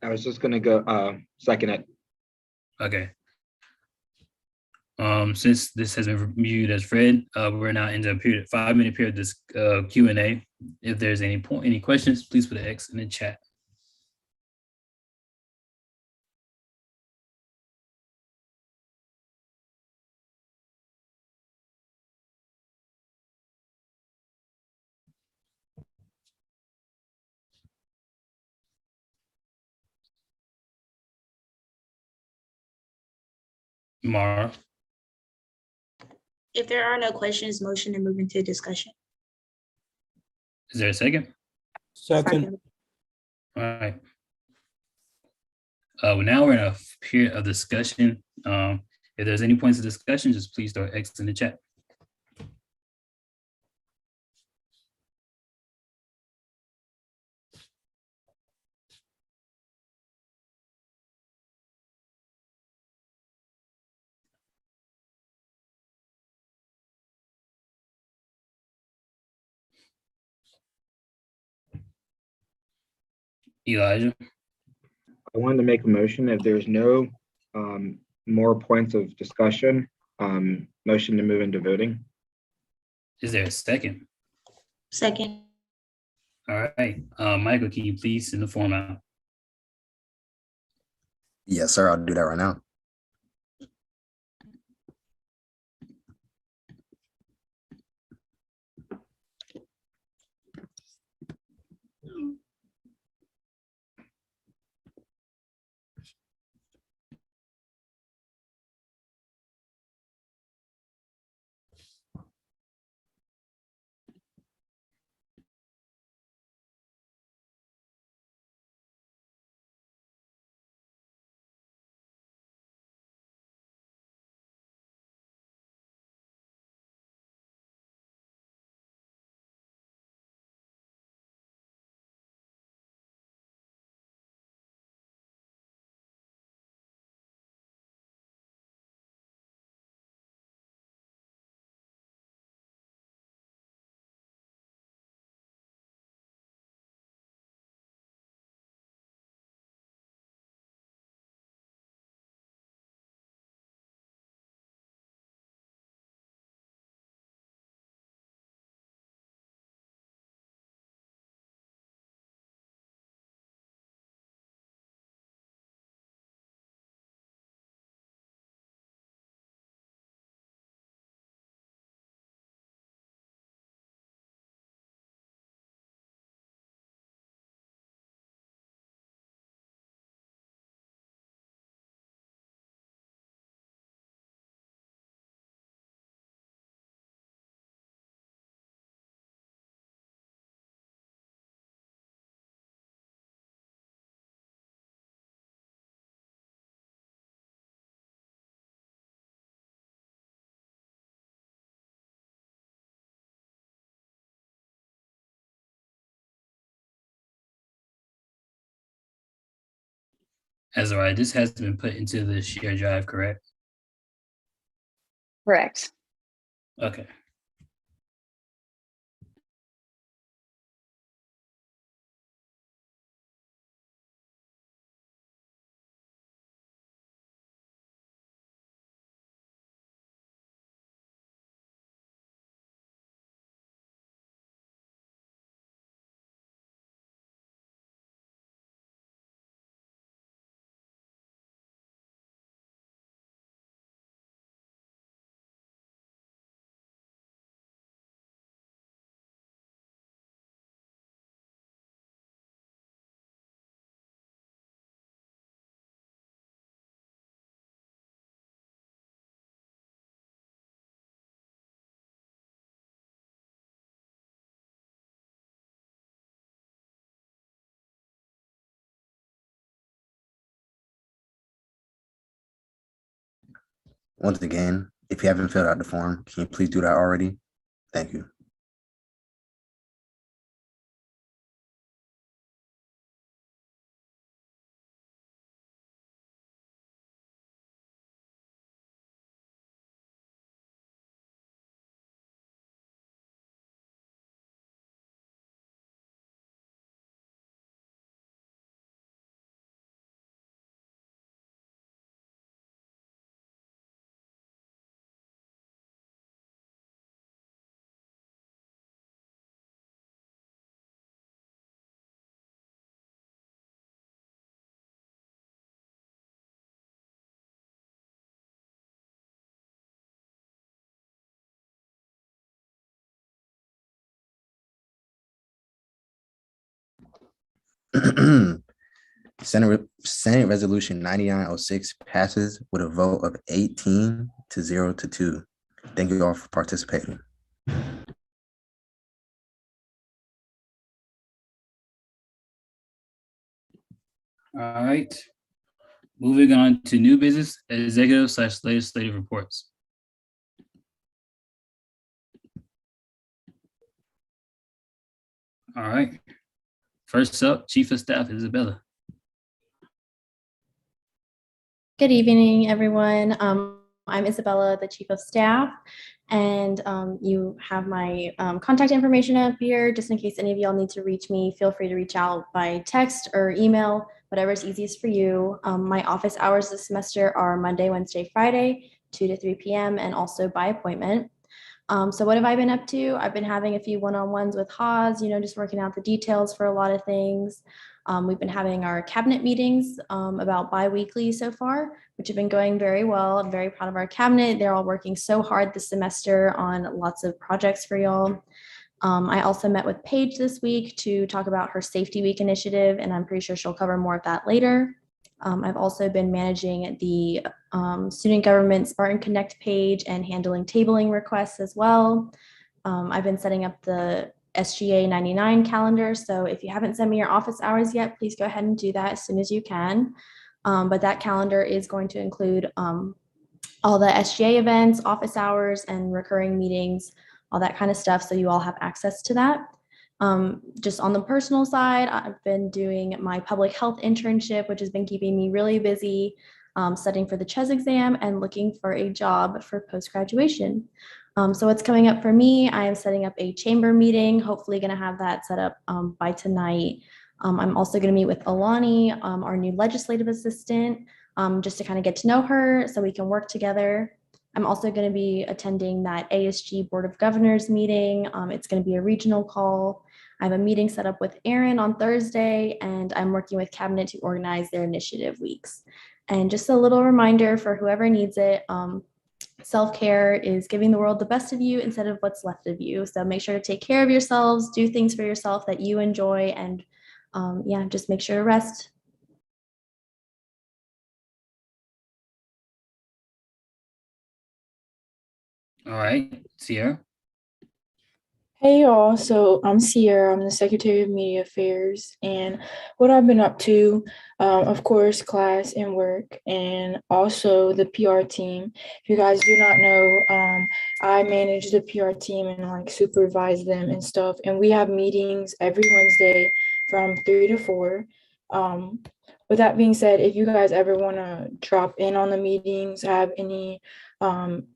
I was just gonna go second it. Okay. Since this has been reviewed as read, we're now in the period 5-minute period this Q&A. If there's any questions, please put an X in the chat. Mara, If there are no questions, motion to move into discussion. is there a second? Second. All right. Well, now we're in a period of discussion. If there's any points of discussion, just please throw X in the chat. Elijah, I wanted to make a motion if there's no more points of discussion, motion to move into voting. is there a second? Second. All right, Michael, can you please send the form out? Yes, sir. I'll do that right now. Azariah, this has been put into the shared drive, correct? Correct. Okay. Once again, if you haven't filled out the form, can you please do that already? Thank you. Senate Resolution 9906 passes with a vote of 18 to 0 to 2. Thank you all for participating. All right. Moving on to new business, executive/legislative reports. All right. First up, Chief of Staff Isabella. Good evening, everyone. I'm Isabella, the Chief of Staff, and you have my contact information up here. Just in case any of y'all need to reach me, feel free to reach out by text or email, whatever is easiest for you. My office hours this semester are Monday, Wednesday, Friday, 2 to 3 p.m., and also by appointment. So what have I been up to? I've been having a few one-on-ones with Haas, just working out the details for a lot of things. We've been having our cabinet meetings about bi-weekly so far, which have been going very well. I'm very proud of our cabinet. They're all working so hard this semester on lots of projects for y'all. I also met with Paige this week to talk about her Safety Week initiative, and I'm pretty sure she'll cover more of that later. I've also been managing the Student Government Spartan Connect page and handling tabling requests as well. I've been setting up the SGA 99 calendar. So if you haven't sent me your office hours yet, please go ahead and do that as soon as you can. But that calendar is going to include all the SGA events, office hours, and recurring meetings, all that kind of stuff. So you all have access to that. Just on the personal side, I've been doing my public health internship, which has been keeping me really busy, studying for the CHES exam and looking for a job for post-graduation. So what's coming up for me, I am setting up a chamber meeting, hopefully going to have that set up by tonight. I'm also going to meet with Alani, our new legislative assistant, just to kind of get to know her so we can work together. I'm also going to be attending that ASG Board of Governors meeting. It's going to be a regional call. I have a meeting set up with Aaron on Thursday, and I'm working with Cabinet to organize their initiative weeks. And just a little reminder for whoever needs it, self-care is giving the world the best of you instead of what's left of you. So make sure to take care of yourselves, do things for yourself that you enjoy, and yeah, just make sure to rest. All right, Sierra. Hey y'all, so I'm Sierra, I'm the Secretary of Media Affairs, and what I've been up to, of course, class and work, and also the PR team. If you guys do not know, I manage the PR team and supervise them and stuff, and we have meetings every Wednesday from 3 to 4, With that being said, if you guys ever want to drop in on the meetings, have any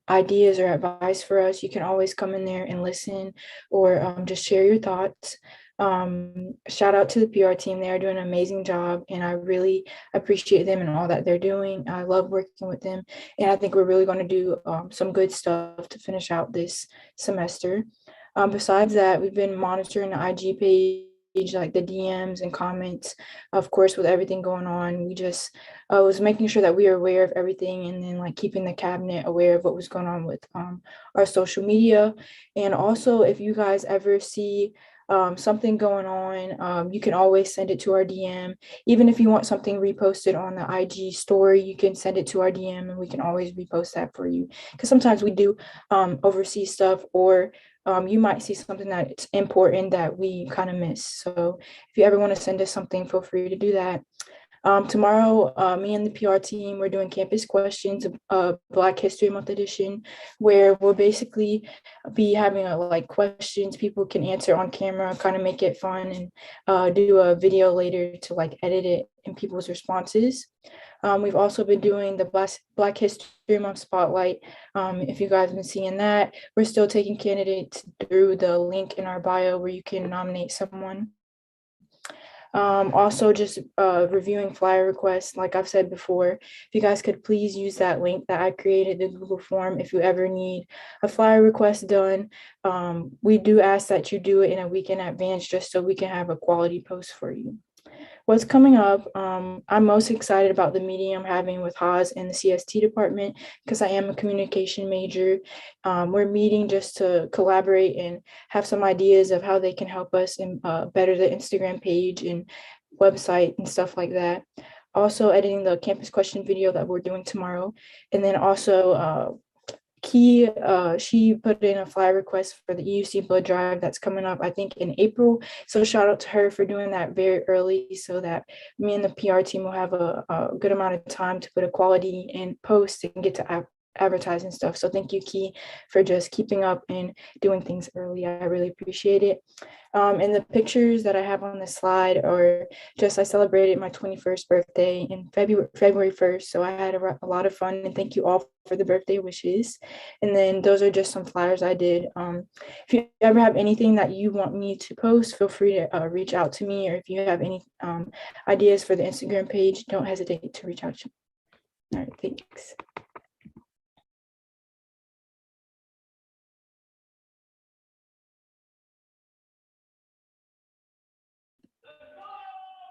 ideas or advice for us, you can always come in there and listen or just share your thoughts. Shout out to the PR team. They are doing an amazing job, and I really appreciate them and all that they're doing. I love working with them, and I think we're really going to do some good stuff to finish out this semester. Besides that, we've been monitoring the IG page, like the DMs and comments. Of course, with everything going on, we just was making sure that we are aware of everything, and then like keeping the cabinet aware of what was going on with our social media. And also, if you guys ever see something going on, you can always send it to our DM. Even if you want something reposted on the IG story, you can send it to our DM and we can always repost that for you. Because sometimes we do oversee stuff, or you might see something that's important that we kind of miss. So if you ever want to send us something, feel free to do that. Tomorrow, me and the PR team, we're doing campus questions, Black History Month edition, where we'll basically be having like questions people can answer on camera, kind of make it fun, and do a video later to like edit it in people's responses. We've also been doing the Black History Month Spotlight. If you guys have been seeing that, we're still taking candidates through the link in our bio where you can nominate someone. Also just reviewing flyer requests, like I've said before. If you guys could please use that link that I created, the Google form, if you ever need a flyer request done. We do ask that you do it in a week in advance, just so we can have a quality post for you. What's coming up, I'm most excited about the meeting I'm having with Haas and the CST department, because I am a communication major. We're meeting just to collaborate and have some ideas of how they can help us and better the Instagram page and website and stuff like that. Also editing the campus question video that we're doing tomorrow. And then also Key, she put in a flyer request for the EUC blood drive that's coming up, I think, in April. So shout out to her for doing that very early, so that me and the PR team will have a good amount of time to put a quality in post and get to advertise and stuff. So thank you, Key, for just keeping up and doing things early. I really appreciate it. And the pictures that I have on the slide are just, I celebrated my 21st birthday in February 1st. So I had a lot of fun, and thank you all for the birthday wishes. And then those are just some flyers I did. If you ever have anything that you want me to post, feel free to reach out to me, or if you have any ideas for the Instagram page, don't hesitate to reach out to me. All right, thanks.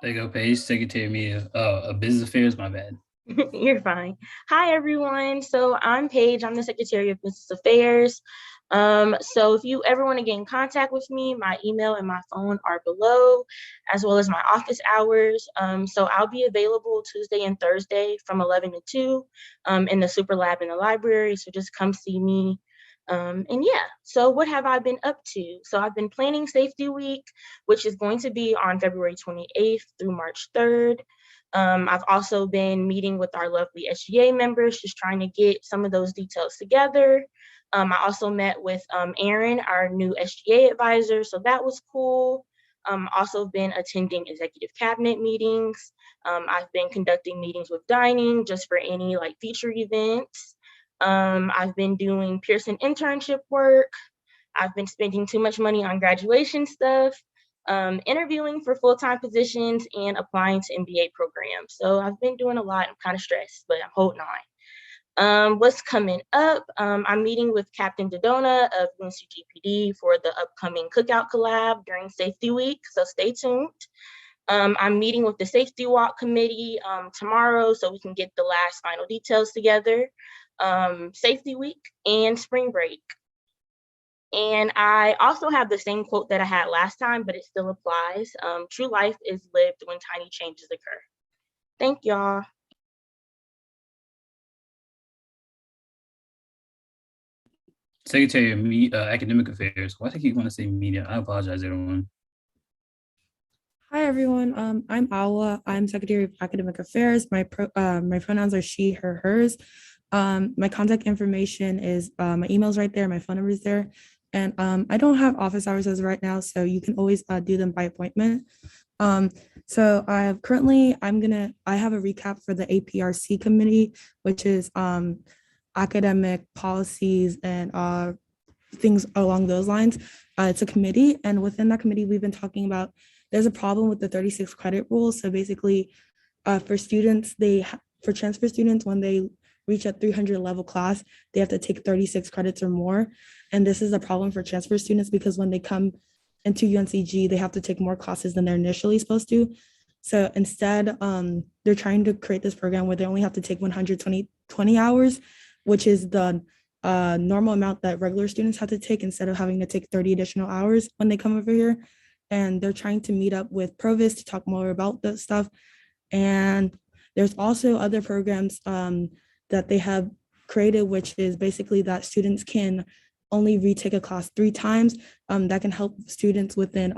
There you go, Paige, Secretary of Media, Business Affairs, my bad. You're fine. Hi, everyone. So I'm Paige. I'm the Secretary of Business Affairs. So if you ever want to get in contact with me, my email and my phone are below, as well as my office hours. So I'll be available Tuesday and Thursday from 11 to 2 in the Super Lab in the library. So just come see me. And yeah, so what have I been up to? So I've been planning Safety Week, which is going to be on February 28th through March 3rd. I've also been meeting with our lovely SGA members, just trying to get some of those details together. I also met with Aaron, our new SGA advisor, so that was cool. Also been attending executive cabinet meetings. I've been conducting meetings with dining just for any like feature events. I've been doing Pearson internship work. I've been spending too much money on graduation stuff, interviewing for full-time positions, and applying to MBA programs. So I've been doing a lot. I'm kind of stressed, but I'm holding on. What's coming up? I'm meeting with Captain Dodona of UNC-GPD for the upcoming Cookout Collab during Safety Week, so stay tuned. I'm meeting with the Safety Walk Committee tomorrow so we can get the last final details together. Safety Week and spring break. And I also have the same quote that I had last time, but it still applies. True life is lived when tiny changes occur. Thank y'all. Secretary of Academic Affairs. Why do I keep want to say media? I apologize, everyone. Hi, everyone. I'm Awa. I'm Secretary of Academic Affairs. My pronouns are she, her, hers. My contact information is, my email's right there, my phone number is there. And I don't have office hours as of right now, so you can always do them by appointment. So I have currently, I have a recap for the APRC committee, which is academic policies and things along those lines. It's a committee, and within that committee, we've been talking about there's a problem with the 36 credit rule. So basically, for students, for transfer students, when they reach a 300 level class, they have to take 36 credits or more. And this is a problem for transfer students because when they come into UNCG, they have to take more classes than they're initially supposed to. So instead, they're trying to create this program where they only have to take 120 hours, which is the normal amount that regular students have to take instead of having to take 30 additional hours when they come over here. And they're trying to meet up with Provost to talk more about that stuff. And there's also other programs that they have created, which is basically that students can only retake a class 3 times. That can help students within,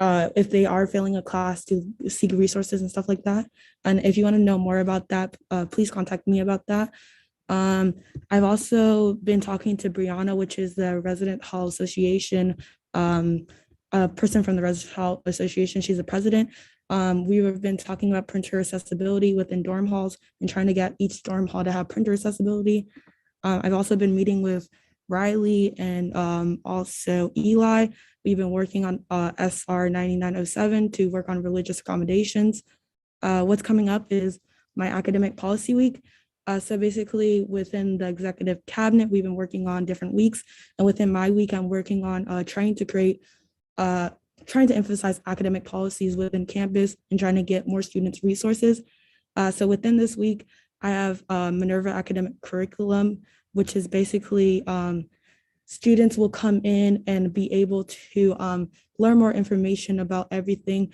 if they are failing a class, to seek resources and stuff like that. And if you want to know more about that, please contact me about that. I've also been talking to Brianna, which is the Resident Hall Association, a person from the Resident Hall Association. She's the president. We've been talking about printer accessibility within dorm halls and trying to get each dorm hall to have printer accessibility. I've also been meeting with Riley and also Eli. We've been working on SR 9907 to work on religious accommodations. What's coming up is my academic policy week. So basically within the executive cabinet, we've been working on different weeks. And within my week, I'm working on trying to emphasize academic policies within campus and trying to get more students resources. So within this week, I have Minerva Academic Curriculum, which is basically students will come in and be able to learn more information about everything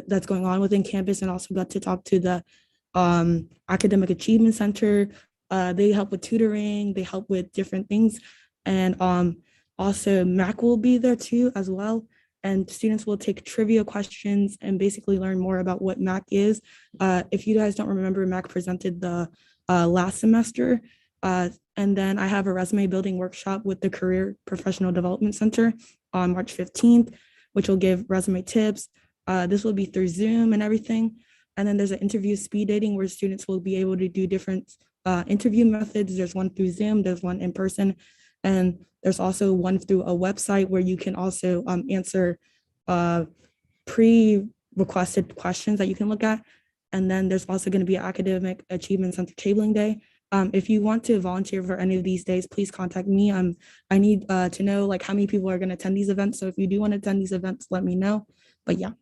that's going on within campus, and also got to talk to the Academic Achievement Center. They help with tutoring, they help with different things. And also MAC will be there too as well. And students will take trivia questions and basically learn more about what MAC is. If you guys don't remember, MAC presented the last semester. And then I have a resume building workshop with the Career Professional Development Center on March 15th, which will give resume tips. This will be through Zoom and everything. And then there's an interview speed dating where students will be able to do different interview methods. There's one through Zoom, there's one in person, and there's also one through a website where you can also answer pre-requested questions that you can look at. And then there's also going to be Academic Achievement Center Tabling Day. If you want to volunteer for any of these days, please contact me. I need to know like how many people are going to attend these events. So if you do want to attend these events, let me know. But yeah.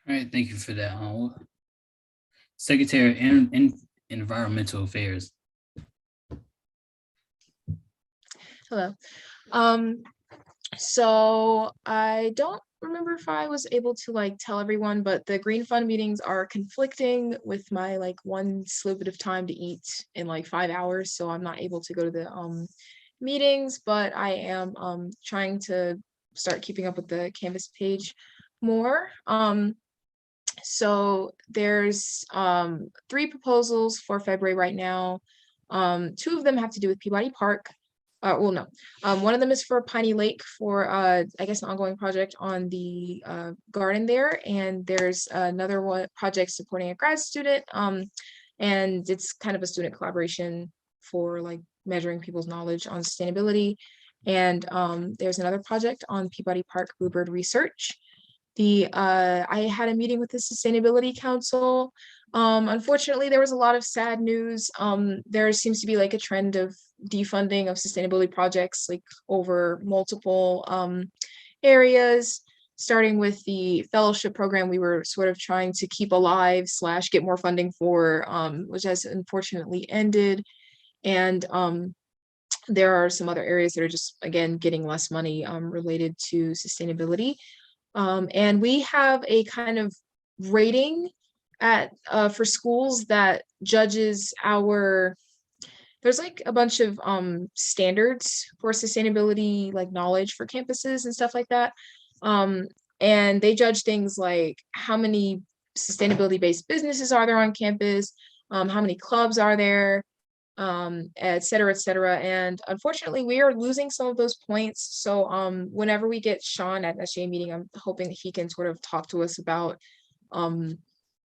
All right, thank you for that. Secretary in Environmental Affairs. Hello. So I don't remember if I was able to like tell everyone, but the Green Fund meetings are conflicting with my like one sliver of time to eat in like 5 hours. So I'm not able to go to the meetings, but I am trying to start keeping up with the Canvas page more. So there's 3 proposals for February right now. 2 of them have to do with Peabody Park. Well, no, one of them is for Piney Lake for, I guess, an ongoing project on the garden there. And there's another one project supporting a grad student. And it's kind of a student collaboration for like measuring people's knowledge on sustainability. And there's another project on Peabody Park Bluebird Research. I had a meeting with the Sustainability Council. Unfortunately, there was a lot of sad news. There seems to be like a trend of defunding of sustainability projects like over multiple areas, starting with the fellowship program we were sort of trying to keep alive / get more funding for, which has unfortunately ended. And there are some other areas that are just, again, getting less money related to sustainability. And we have a kind of rating for schools that judges there's like a bunch of standards for sustainability, like knowledge for campuses and stuff like that. And they judge things like how many sustainability-based businesses are there on campus, how many clubs are there, et cetera, et cetera. And unfortunately, we are losing some of those points. So whenever we get Sean at SGA meeting, I'm hoping that he can sort of talk to us about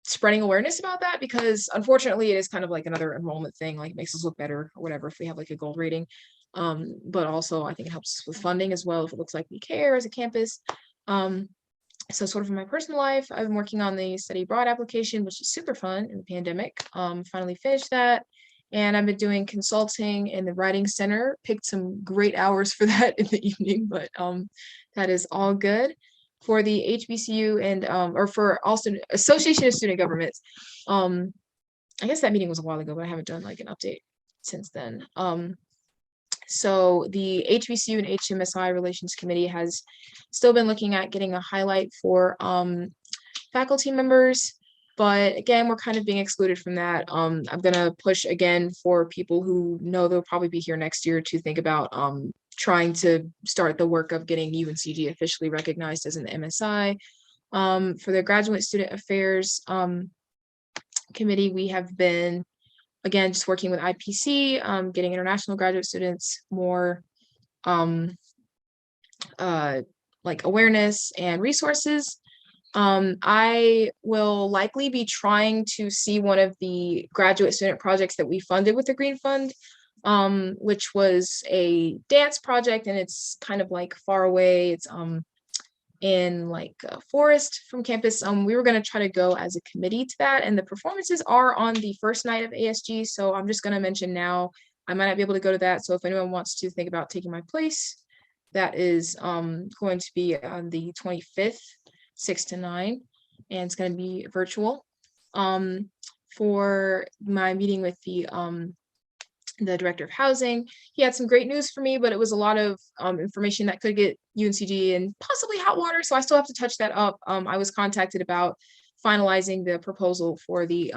spreading awareness about that, because unfortunately it is kind of like another enrollment thing, like it makes us look better or whatever if we have like a gold rating. But also I think it helps with funding as well if it looks like we care as a campus. So sort of in my personal life, I've been working on the study abroad application, which is super fun in the pandemic. Finally finished that. And I've been doing consulting in the Writing Center, picked some great hours for that in the evening, but that is all good. For the HBCU and or for also Association of Student Governments. I guess that meeting was a while ago, but I haven't done like an update since then. So the HBCU and HMSI Relations Committee has still been looking at getting a highlight for faculty members, but again, we're kind of being excluded from that. I'm gonna push again for people who know they'll probably be here next year to think about trying to start the work of getting UNCG officially recognized as an MSI. For the Graduate Student Affairs Committee, we have been, again, just working with IPC, getting international graduate students more like awareness and resources. I will likely be trying to see one of the graduate student projects that we funded with the Green Fund, which was a dance project, and it's kind of like far away. It's in like a forest from campus. We were going to try to go as a committee to that, and the performances are on the first night of ASG. So I'm just going to mention now, I might not be able to go to that. So if anyone wants to think about taking my place, that is going to be on the 25th, 6 to 9, and it's going to be virtual. For my meeting with the director of housing, he had some great news for me, but it was a lot of information that could get UNCG and possibly hot water. So I still have to touch that up. I was contacted about finalizing the proposal for the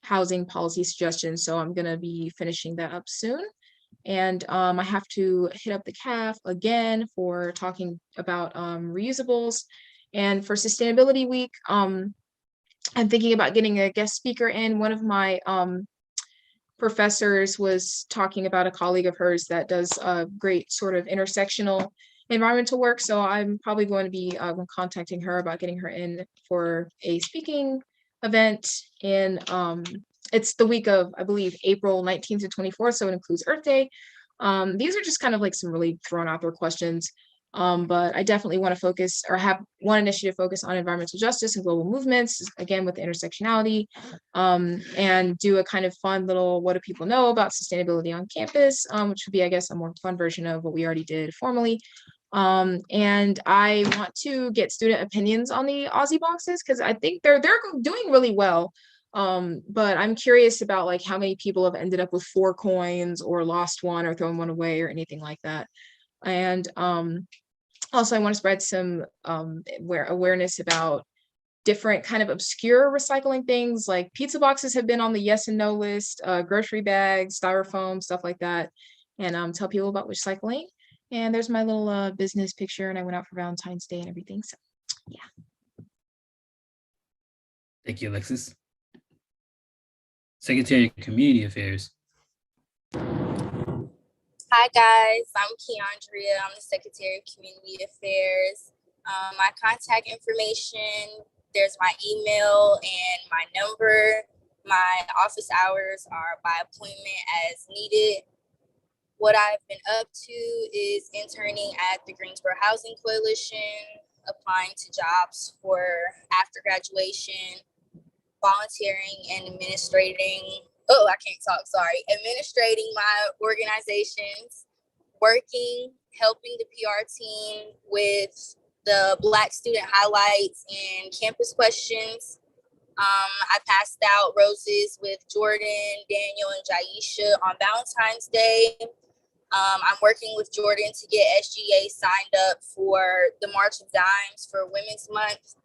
housing policy suggestions. So I'm going to be finishing that up soon. And I have to hit up the CAF again for talking about reusables. And for Sustainability Week, I'm thinking about getting a guest speaker in. One of my professors was talking about a colleague of hers that does a great sort of intersectional environmental work. So I'm probably going to be contacting her about getting her in for a speaking event. And it's the week of, I believe, April 19th to 24th. So it includes Earth Day. These are just kind of like some really thrown out there questions. But I definitely want to focus or have one initiative focus on environmental justice and global movements, again, with the intersectionality, and do a kind of fun little, what do people know about sustainability on campus, which would be, I guess, a more fun version of what we already did formally. And I want to get student opinions on the Aussie boxes, because I think they're doing really well. But I'm curious about like how many people have ended up with 4 coins or lost one or thrown one away or anything like that. And also I want to spread some awareness about different kind of obscure recycling things, like pizza boxes have been on the yes and no list, grocery bags, styrofoam, stuff like that, and tell people about recycling. And there's my little business picture, and I went out for Valentine's Day and everything. So yeah. Thank you, Alexis. Secretary of Community Affairs. Hi guys, I'm Keandria. I'm the Secretary of Community Affairs. My contact information, there's my email and my number. My office hours are by appointment as needed. What I've been up to is interning at the Greensboro Housing Coalition, applying to jobs for after graduation, volunteering and administrating my organizations, working, helping the PR team with the Black student highlights and campus questions. I passed out roses with Jordan, Daniel, and Jaisha on Valentine's Day. I'm working with Jordan to get SGA signed up for the March of Dimes for Women's Month,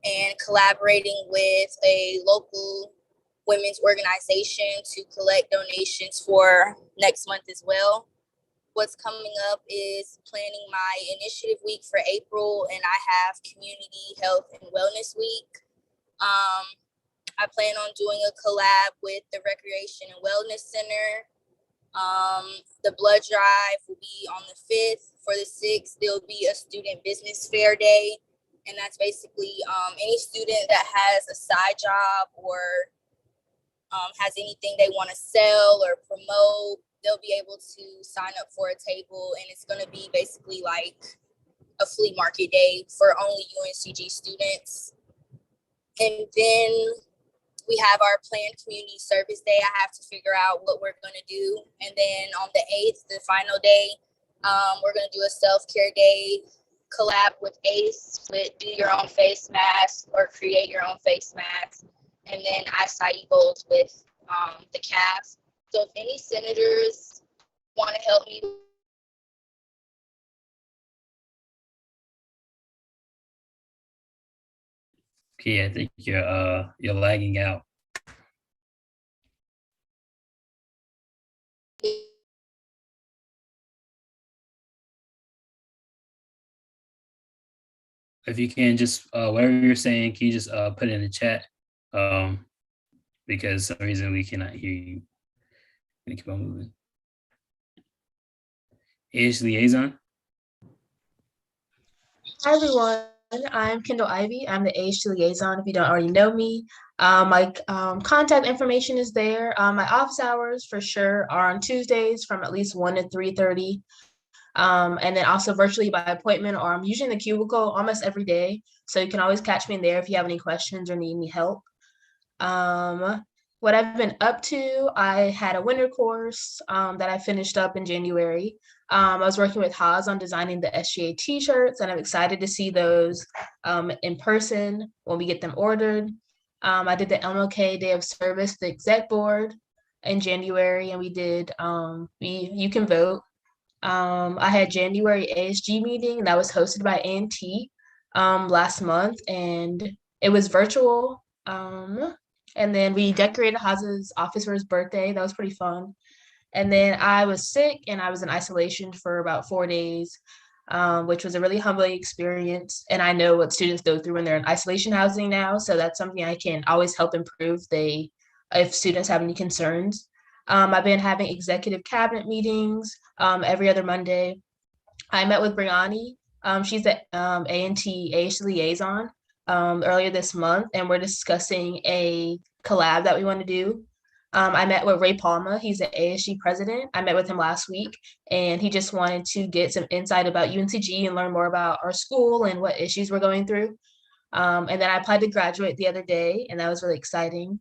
and collaborating with a local women's organization to collect donations for next month as well. What's coming up is planning my initiative week for April, and I have Community Health and Wellness Week. I plan on doing a collab with the Recreation and Wellness Center. The blood drive will be on the 5th. For the 6th, there'll be a student business fair day. And that's basically any student that has a side job or has anything they want to sell or promote, they'll be able to sign up for a table. And it's going to be basically like a flea market day for only UNCG students. And then we have our planned community service day. I have to figure out what we're going to do. And then on the 8th, the final day, we're going to do a self-care day collab with ACE with do your own face mask or create your own face mask. And then acai bowls with the CAF. So if any senators want to help me. Okay, I think you're lagging out. If you can just whatever you're saying, can you just put it in the chat? Because for some reason we cannot hear you. Gonna keep on moving. AH Liaison. Hi everyone, I'm Kendall Ivy. I'm the AH liaison if you don't already know me. My contact information is there. My office hours for sure are on Tuesdays from at least 1 to 3:30. And then also virtually by appointment, or I'm usually in the cubicle almost every day. So you can always catch me in there if you have any questions or need any help. What I've been up to, I had a winter course that I finished up in January. I was working with Haas on designing the SGA t-shirts, and I'm excited to see those in person when we get them ordered. I did the MLK Day of Service, the exec board in January, and we did, you can vote. I had January ASG meeting that was hosted by A&T last month, and it was virtual. And then we decorated Haas's office for his birthday. That was pretty fun. And then I was sick and I was in isolation for about 4 days, which was a really humbling experience. And I know what students go through when they're in isolation housing now. So that's something I can always help improve if students have any concerns. I've been having executive cabinet meetings every other Monday. I met with Brianni. She's the A&T AH liaison earlier this month, and we're discussing a collab that we want to do. I met with Ray Palma. He's the ASG president. I met with him last week, and he just wanted to get some insight about UNCG and learn more about our school and what issues we're going through. And then I applied to graduate the other day, and that was really exciting.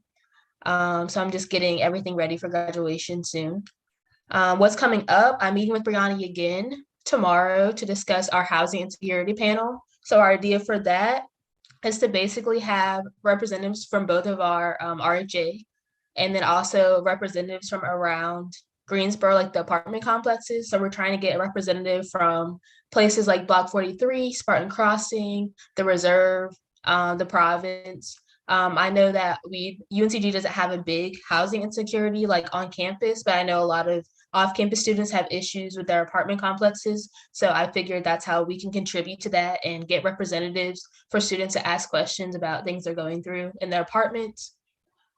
So I'm just getting everything ready for graduation soon. What's coming up? I'm meeting with Brianni again tomorrow to discuss our housing insecurity panel. So our idea for that is to basically have representatives from both of our RHA, and then also representatives from around Greensboro, like the apartment complexes. So we're trying to get a representative from places like Block 43, Spartan Crossing, the Reserve, the Province. I know that UNCG doesn't have a big housing insecurity like on campus, but I know a lot of off-campus students have issues with their apartment complexes. So I figured that's how we can contribute to that and get representatives for students to ask questions about things they're going through in their apartments.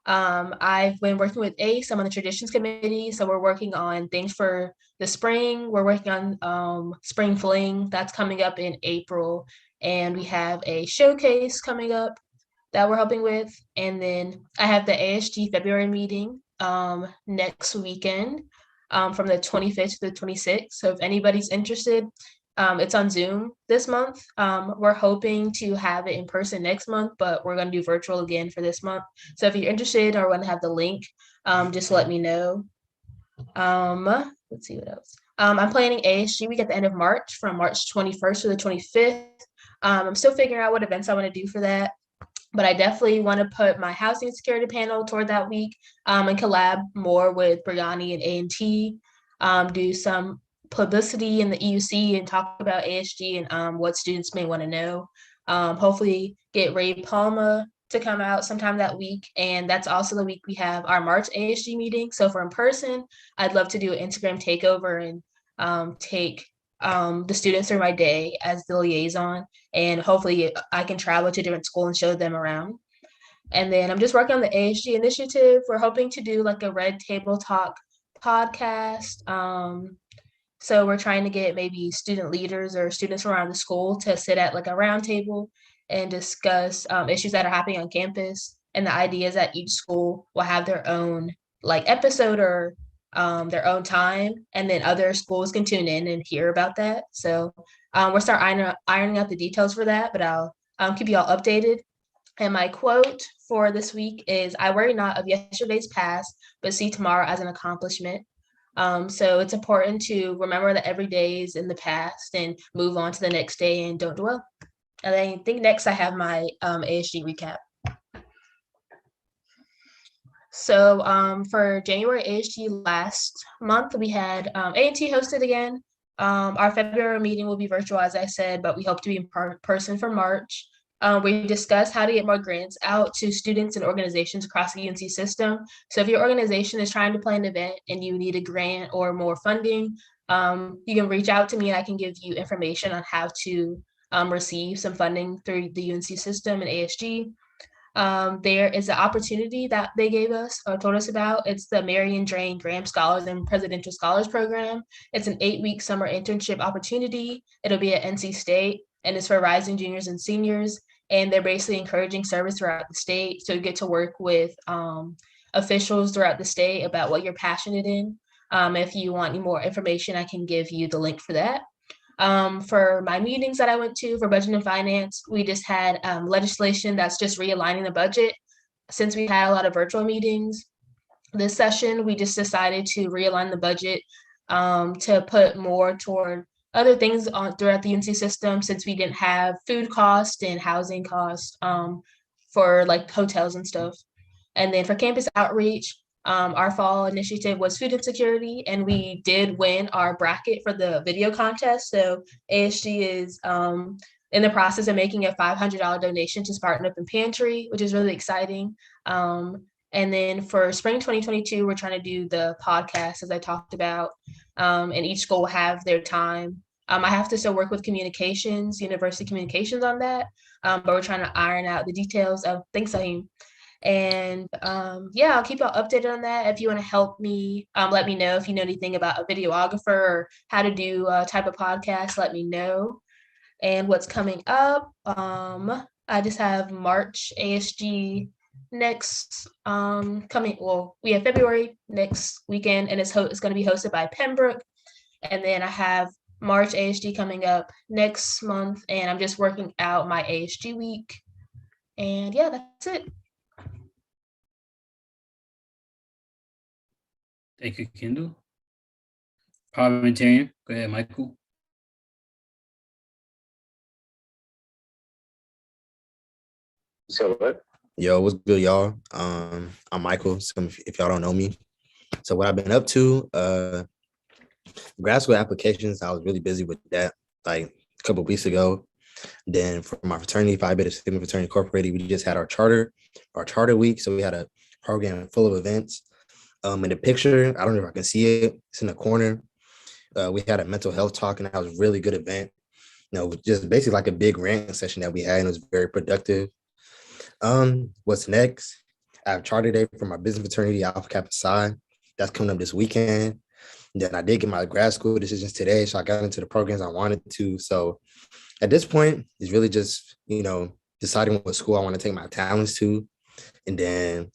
I've been working with ACE. I'm on the traditions committee. So we're working on things for the spring. We're working on Spring Fling. That's coming up in April. And we have a showcase coming up that we're helping with. And then I have the ASG February meeting next weekend from the 25th to the 26th. So if anybody's interested, it's on Zoom this month. We're hoping to have it in person next month, but we're going to do virtual again for this month. So if you're interested or want to have the link, just let me know. Let's see what else. I'm planning ASG week at the end of March, from March 21st to the 25th. I'm still figuring out what events I want to do for that, but I definitely want to put my housing security panel toward that week and collab more with Brianni and A&T, do some publicity in the EUC and talk about ASG and what students may want to know. Hopefully get Ray Palma to come out sometime that week. And that's also the week we have our March ASG meeting. So for in person, I'd love to do an Instagram takeover and take the students through my day as the liaison. And hopefully I can travel to different schools and show them around. And then I'm just working on the ASG initiative. We're hoping to do like a Red Table Talk podcast. So we're trying to get maybe student leaders or students around the school to sit at like a round table and discuss issues that are happening on campus. And the idea is that each school will have their own like episode or their own time, and then other schools can tune in and hear about that. So we'll start ironing out the details for that, but I'll keep you all updated. And my quote for this week is, "I worry not of yesterday's past, but see tomorrow as an accomplishment." So it's important to remember that every day is in the past and move on to the next day and don't dwell. And then I think next I have my ASG recap. So for January ASG last month, we had A&T hosted again. Our February meeting will be virtual, as I said, but we hope to be in person for March. We discussed how to get more grants out to students and organizations across the UNC system. So if your organization is trying to plan an event and you need a grant or more funding, you can reach out to me and I can give you information on how to receive some funding through the UNC system and ASG. There is an opportunity that they gave us or told us about. It's the Marion Drain Graham Scholars and Presidential Scholars Program. It's an 8-week summer internship opportunity. It'll be at NC State, and it's for rising juniors and seniors. And they're basically encouraging service throughout the state. So you get to work with officials throughout the state about what you're passionate in. If you want any more information, I can give you the link for that. For my meetings that I went to for budget and finance, we just had legislation that's just realigning the budget. Since we had a lot of virtual meetings this session, we just decided to realign the budget to put more toward other things throughout the UNC system, since we didn't have food cost and housing cost for like hotels and stuff. And then for campus outreach, our fall initiative was food insecurity, and we did win our bracket for the video contest. So ASG is in the process of making a $500 donation to Spartan Open Pantry, which is really exciting. And then for spring 2022, we're trying to do the podcast, as I talked about, and each school will have their time. I have to still work with communications, university communications on that, but we're trying to iron out the details of things. And yeah, I'll keep y'all updated on that. If you want to help me, let me know. If you know anything about a videographer or how to do a type of podcast, let me know. And what's coming up, I just have March ASG next we have February next weekend, and it's going to be hosted by Pembroke. And then I have March ASG coming up next month, and I'm just working out my ASG week. And yeah, that's it. Thank you, Kendall. Parliamentarian, go ahead, Michael. So what? Yo, what's good, y'all? I'm Michael. So if y'all don't know me, so what I've been up to, grad school applications, I was really busy with that like a couple of weeks ago. Then for my fraternity, Phi Beta Sigma Fraternity Incorporated, we just had our charter week. So we had a program full of events. In the picture, I don't know if I can see it. It's in the corner. We had a mental health talk, and that was a really good event. Just basically like a big rant session that we had, and it was very productive. What's next? I have charter day for my business fraternity, Alpha Kappa Psi. That's coming up this weekend. And then I did get my grad school decisions today, so I got into the programs I wanted to. So at this point, it's really just, deciding what school I want to take my talents to, and then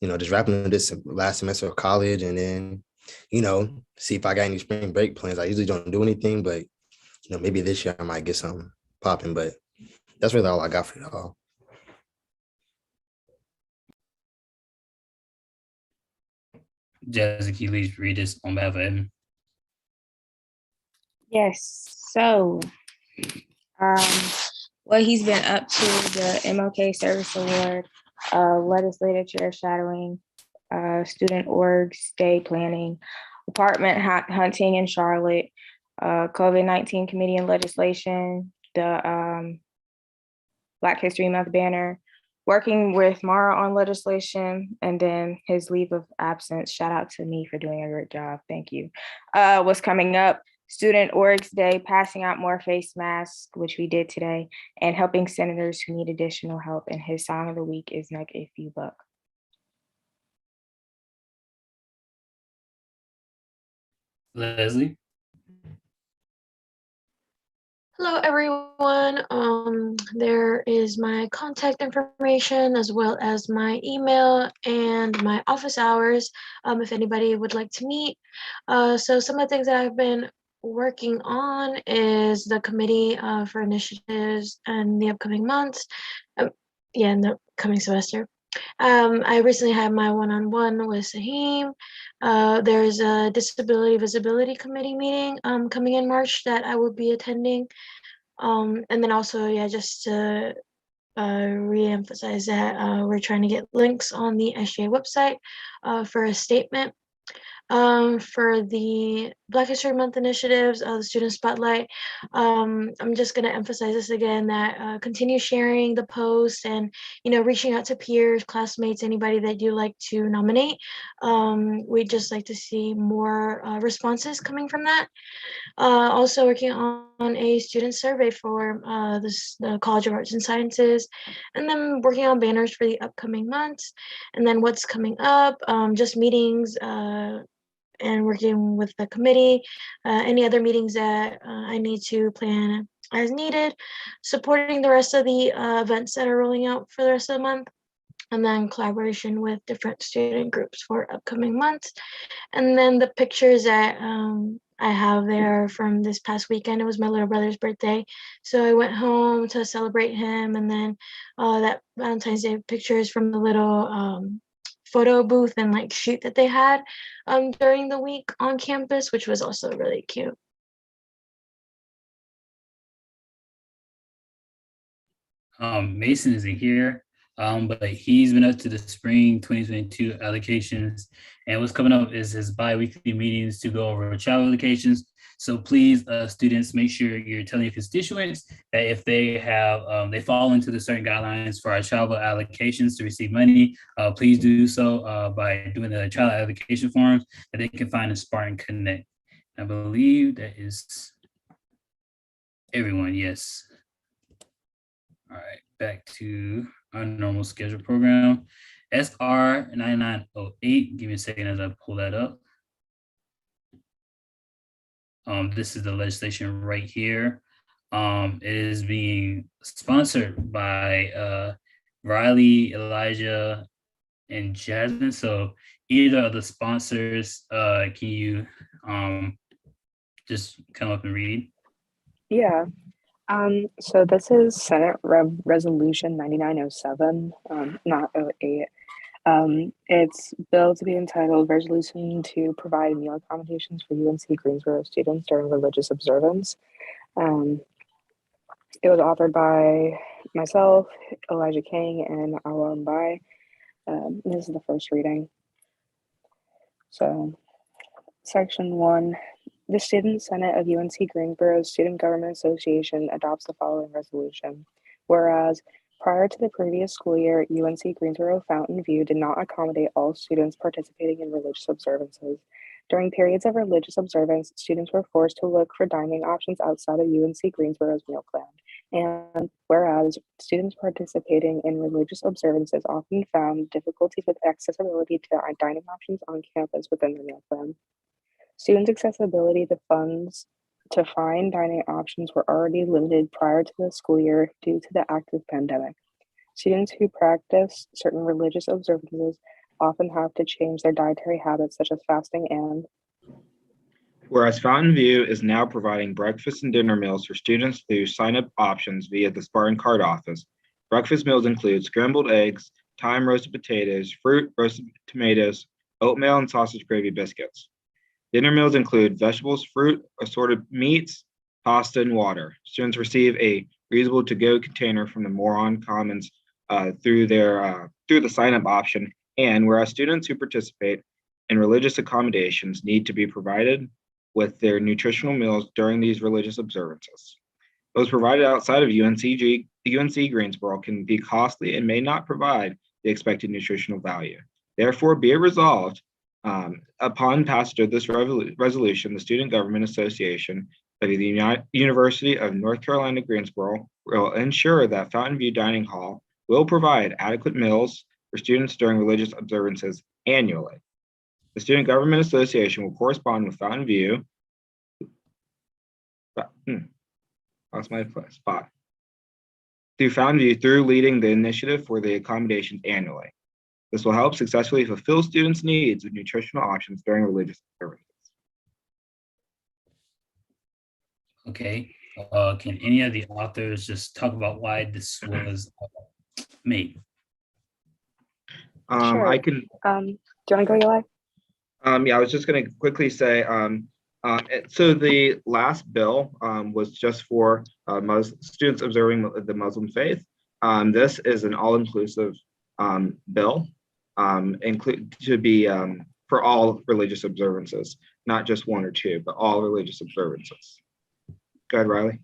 just wrapping up this last semester of college, and then, see if I got any spring break plans. I usually don't do anything, but, maybe this year I might get something popping, but that's really all I got for y'all. Jessica, please read this on behalf of Evan. Yes. So, what he's been up to, the MLK Service Award, legislative chair shadowing, student org, stay planning, apartment hunting in Charlotte, COVID-19 committee and legislation, the Black History Month banner, working with Mara on legislation, and then his leave of absence. Shout out to me for doing a great job. Thank you. What's coming up? Student Orgs Day, passing out more face masks, which we did today, and helping senators who need additional help. And his song of the week is Like a Few Buck. Leslie. Hello, everyone. There is my contact information as well as my email and my office hours if anybody would like to meet. So some of the things that I've been working on is the committee for initiatives in the upcoming months. In the coming semester. I recently had my one-on-one with Saheem. There's a Disability Visibility Committee meeting coming in March that I will be attending. And then also, just to re-emphasize that we're trying to get links on the SGA website for a statement. For the Black History Month initiatives, the Student Spotlight, I'm just going to emphasize this again, that continue sharing the post and, reaching out to peers, classmates, anybody that you like to nominate. We'd just like to see more responses coming from that. Also working on a student survey for the College of Arts and Sciences, and then working on banners for the upcoming months. And then what's coming up, just meetings, and working with the committee, any other meetings that I need to plan as needed, supporting the rest of the events that are rolling out for the rest of the month, and then collaboration with different student groups for upcoming months. And then the pictures that I have there from this past weekend, it was my little brother's birthday. So I went home to celebrate him, and then that Valentine's Day pictures from the little photo booth and shoot that they had during the week on campus, which was also really cute. Mason isn't here, but he's been up to the spring 2022 allocations, and what's coming up is his bi-weekly meetings to go over travel allocations. So please, students, make sure you're telling your constituents that if they have, they fall into the certain guidelines for our travel allocations to receive money, please do so by doing the travel allocation forms that they can find in Spartan Connect. I believe that is everyone, yes. All right, back to our normal schedule program. SR 9908, give me a second as I pull that up. This is the legislation right here. It is being sponsored by Riley, Elijah, and Jasmine. So either of the sponsors, can you just come up and read? Yeah. So this is Senate Resolution 9907, not 08. It's billed to be entitled Resolution to Provide Meal Accommodations for UNC Greensboro Students During Religious Observance. It was authored by myself, Elijah King, and Awa Mbai. This is the first reading. So, Section 1. The Student Senate of UNC Greensboro Student Government Association adopts the following resolution. Whereas, prior to the previous school year, UNC Greensboro Fountain View did not accommodate all students participating in religious observances. During periods of religious observance, students were forced to look for dining options outside of UNC Greensboro's meal plan. And whereas students participating in religious observances often found difficulties with accessibility to dining options on campus within their meal plan. Students' accessibility to funds to find dining options were already limited prior to the school year due to the active pandemic. Students who practice certain religious observances often have to change their dietary habits, such as fasting and. Whereas Fountain View is now providing breakfast and dinner meals for students through sign-up options via the Spartan Card Office. Breakfast meals include scrambled eggs, thyme roasted potatoes, fruit, roasted tomatoes, oatmeal, and sausage gravy biscuits. Dinner meals include vegetables, fruit, assorted meats, pasta, and water. Students receive a reusable to-go container from the Moron Commons through the sign-up option. And whereas students who participate in religious accommodations need to be provided with their nutritional meals during these religious observances. Those provided outside of UNC Greensboro can be costly and may not provide the expected nutritional value. Therefore, be it resolved Upon passage of this resolution, the Student Government Association of the University of North Carolina, Greensboro will ensure that Fountain View Dining Hall will provide adequate meals for students during religious observances annually. The Student Government Association will correspond with Fountain View. Lost my spot. Through Fountain View through leading the initiative for the accommodations annually. This will help successfully fulfill students' needs with nutritional options during religious observances. Okay, can any of the authors just talk about why this was made? Sure. I can. Do you want to go, Eli? Yeah, I was just going to quickly say, so the last bill was just for students observing the Muslim faith. This is an all-inclusive bill, to be for all religious observances, not just one or two, but all religious observances. Go ahead, Riley.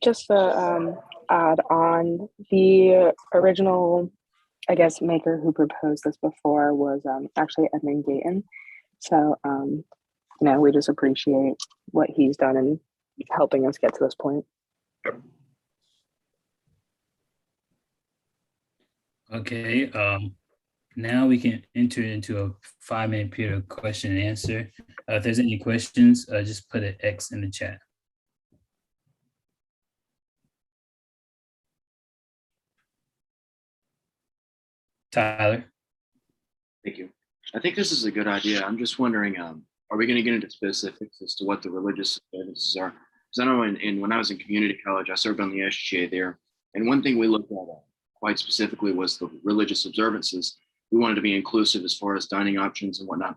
Just to add on, the original, I guess, maker who proposed this before was actually Edmund Gayton. So, we just appreciate what he's done in helping us get to this point. Okay, now we can enter into a 5-minute period of question and answer. If there's any questions, just put an X in the chat. Tyler. Thank you. I think this is a good idea. I'm just wondering, are we going to get into specifics as to what the religious observances are? Because I know when I was in community college, I served on the SGA there. And one thing we looked at quite specifically was the religious observances. We wanted to be inclusive as far as dining options and whatnot.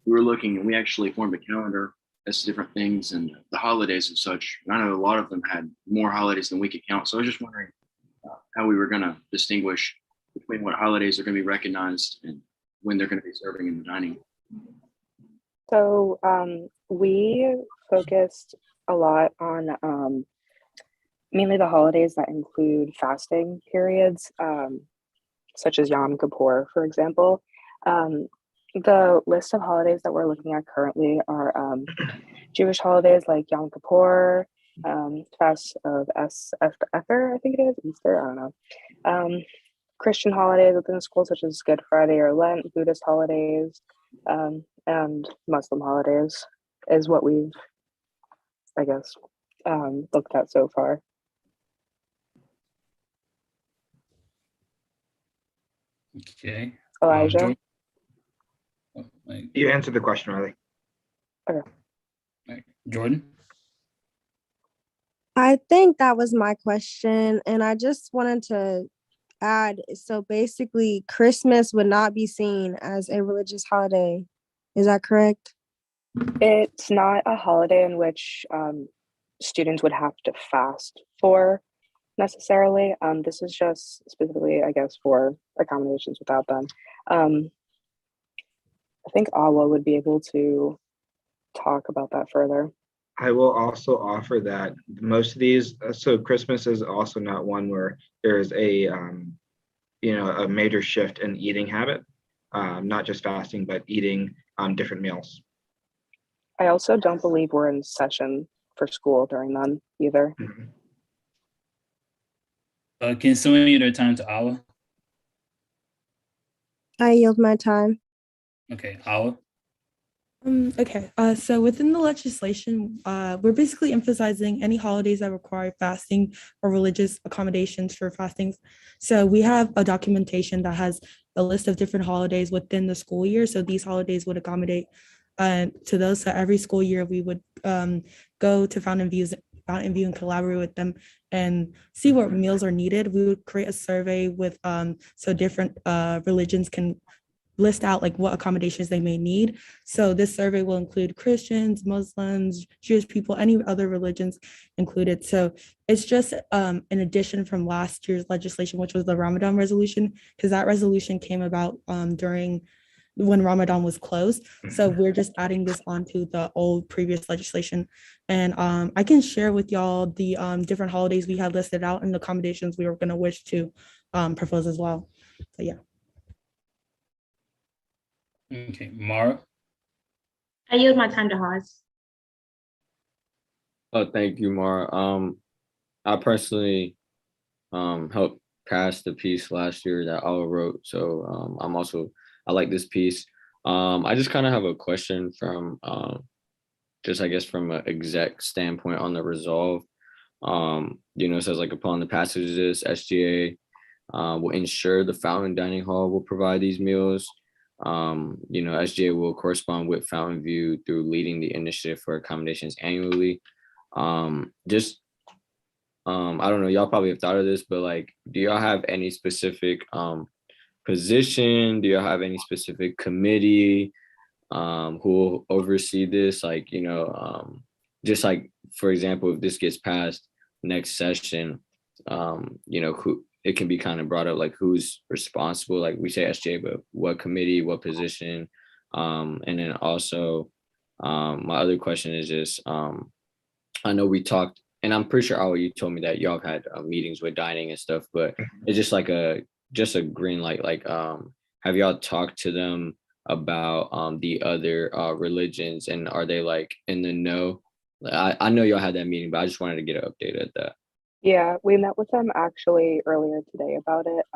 We were looking and we actually formed a calendar as to different things and the holidays and such. And I know a lot of them had more holidays than we could count. So I was just wondering how we were going to distinguish between what holidays are going to be recognized and when they're going to be serving in the dining. So we focused a lot on mainly the holidays that include fasting periods, such as Yom Kippur, for example. The list of holidays that we're looking at currently are Jewish holidays like Yom Kippur, fast of Ether, I think it is, Easter, I don't know. Christian holidays within the school, such as Good Friday or Lent, Buddhist holidays, and Muslim holidays is what we've, I guess, looked at so far. Okay. Elijah? You answered the question, Riley. Okay. Jordan? I think that was my question, and I just wanted to add, so basically Christmas would not be seen as a religious holiday. Is that correct? It's not a holiday in which students would have to fast for necessarily. This is just specifically, I guess, for accommodations without them. I think Awa would be able to talk about that further. I will also offer that most of these, so Christmas is also not one where there is a major shift in eating habit, not just fasting, but eating different meals. I also don't believe we're in session for school during them either. Can someone yield their time to Awa? I yield my time. Okay, Awa. Okay, so within the legislation, we're basically emphasizing any holidays that require fasting or religious accommodations for fastings. So we have a documentation that has a list of different holidays within the school year. So these holidays would accommodate to those. So every school year we would go to Fountain View and collaborate with them and see what meals are needed. We would create a survey with so different religions can list out like what accommodations they may need. So this survey will include Christians, Muslims, Jewish people, any other religions included. So it's just an addition from last year's legislation, which was the Ramadan resolution, because that resolution came about during when Ramadan was closed. So we're just adding this onto the old previous legislation. And I can share with y'all the different holidays we had listed out and the accommodations we were going to wish to propose as well. So yeah. Okay, Mara. I yield my time to Haas. Oh, thank you, Mara. I personally helped pass the piece last year that I wrote. So I like this piece. I just kind of have a question from just I guess from an exec standpoint on the resolve. It says like upon the passage of this, SGA will ensure the Fountain Dining Hall will provide these meals. SGA will correspond with Fountain View through leading the initiative for accommodations annually. I don't know, y'all probably have thought of this, but like, do y'all have any specific position? Do y'all have any specific committee who will oversee this? Like, just like, for example, if this gets passed next session, who it can be kind of brought up, like who's responsible, like we say SJ, but what committee, what position? And then also, my other question is just, I know we talked, and I'm pretty sure you told me that y'all had meetings with dining and stuff, but it's just like a green light. Like, have y'all talked to them about the other religions, and are they like in the know? I know y'all had that meeting, but I just wanted to get an update at that. Yeah, we met with them actually earlier today about it,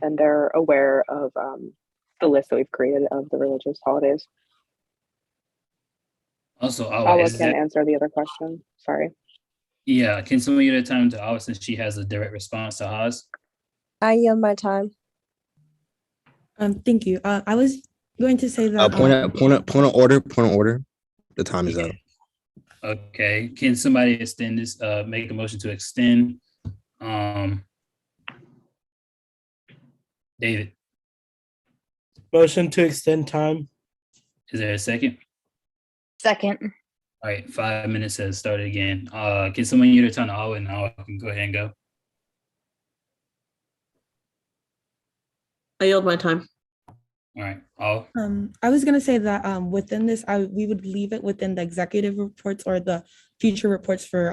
and they're aware of the list that we've created of the religious holidays. Also, Awa can answer the other question. Sorry. Yeah, can someone get a time to Awa since she has a direct response to Haas? I yield my time. Thank you. I was going to say that. Point of order. The time is up. Okay, can somebody extend this? Make a motion to extend. David. Motion to extend time. Is there a second? Second. All right, 5 minutes has started again. Can someone get a time to Awa, and Awa can go ahead and go? I yield my time. All right. Awa. I was gonna say that within this, we would leave it within the executive reports or the future reports for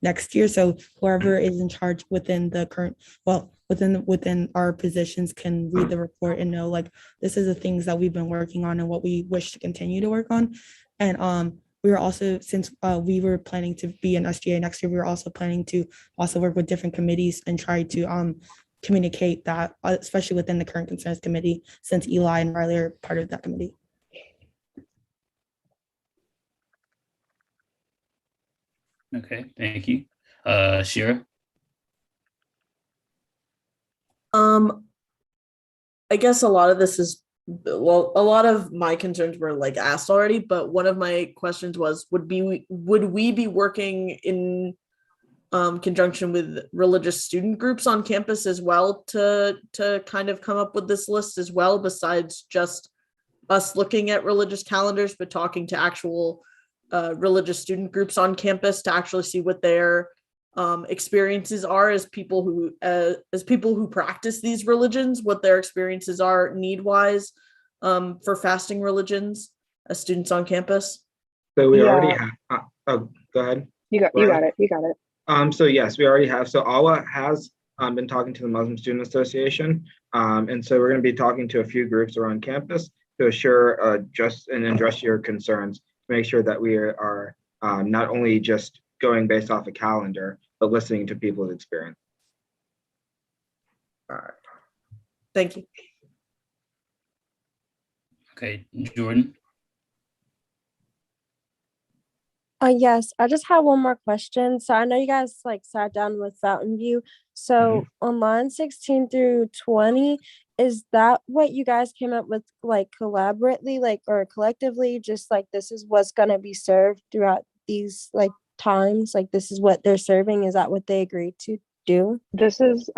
next year. So whoever is in charge within the current, within our positions can read the report and know like this is the things that we've been working on and what we wish to continue to work on. And we were also, since we were planning to be an SGA next year, we were also planning to also work with different committees and try to communicate that, especially within the current concerns committee, since Eli and Riley are part of that committee. Okay, thank you. Shira. I guess a lot of this is, well, a lot of my concerns were like asked already, but one of my questions was, would we be working in conjunction with religious student groups on campus as well to kind of come up with this list as well, besides just us looking at religious calendars, but talking to actual religious student groups on campus to actually see what their experiences are as people who practice these religions, what their experiences are need-wise for fasting religions as students on campus. So we already have. Oh, go ahead. You got it. So yes, we already have. So Awa has been talking to the Muslim Student Association, and so we're going to be talking to a few groups around campus to assure address your concerns, to make sure that we are not only just going based off a calendar, but listening to people's experience. All right. Thank you. Okay, Jordan. Yes, I just have one more question. So I know you guys like sat down with Fountain View. So on line 16 through 20, is that what you guys came up with like collaboratively, like or collectively, just like this is what's gonna be served throughout these like times, like this is what they're serving? Is that what they agreed to do? This is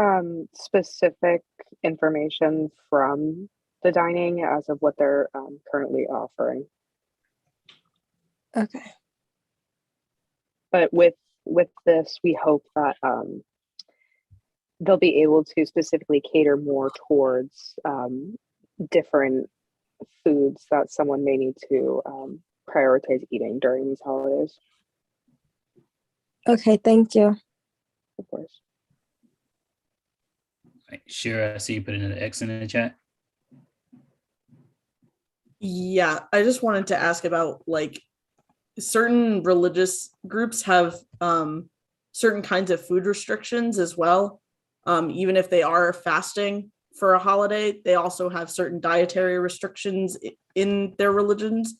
specific information from the dining as of what they're currently offering. Okay. But with this, we hope that they'll be able to specifically cater more towards different foods that someone may need to prioritize eating during these holidays. Okay, thank you. Of course. Right, Shira, I see you put in an X in the chat. Yeah, I just wanted to ask about like certain religious groups have certain kinds of food restrictions as well. Even if they are fasting for a holiday, they also have certain dietary restrictions in their religions.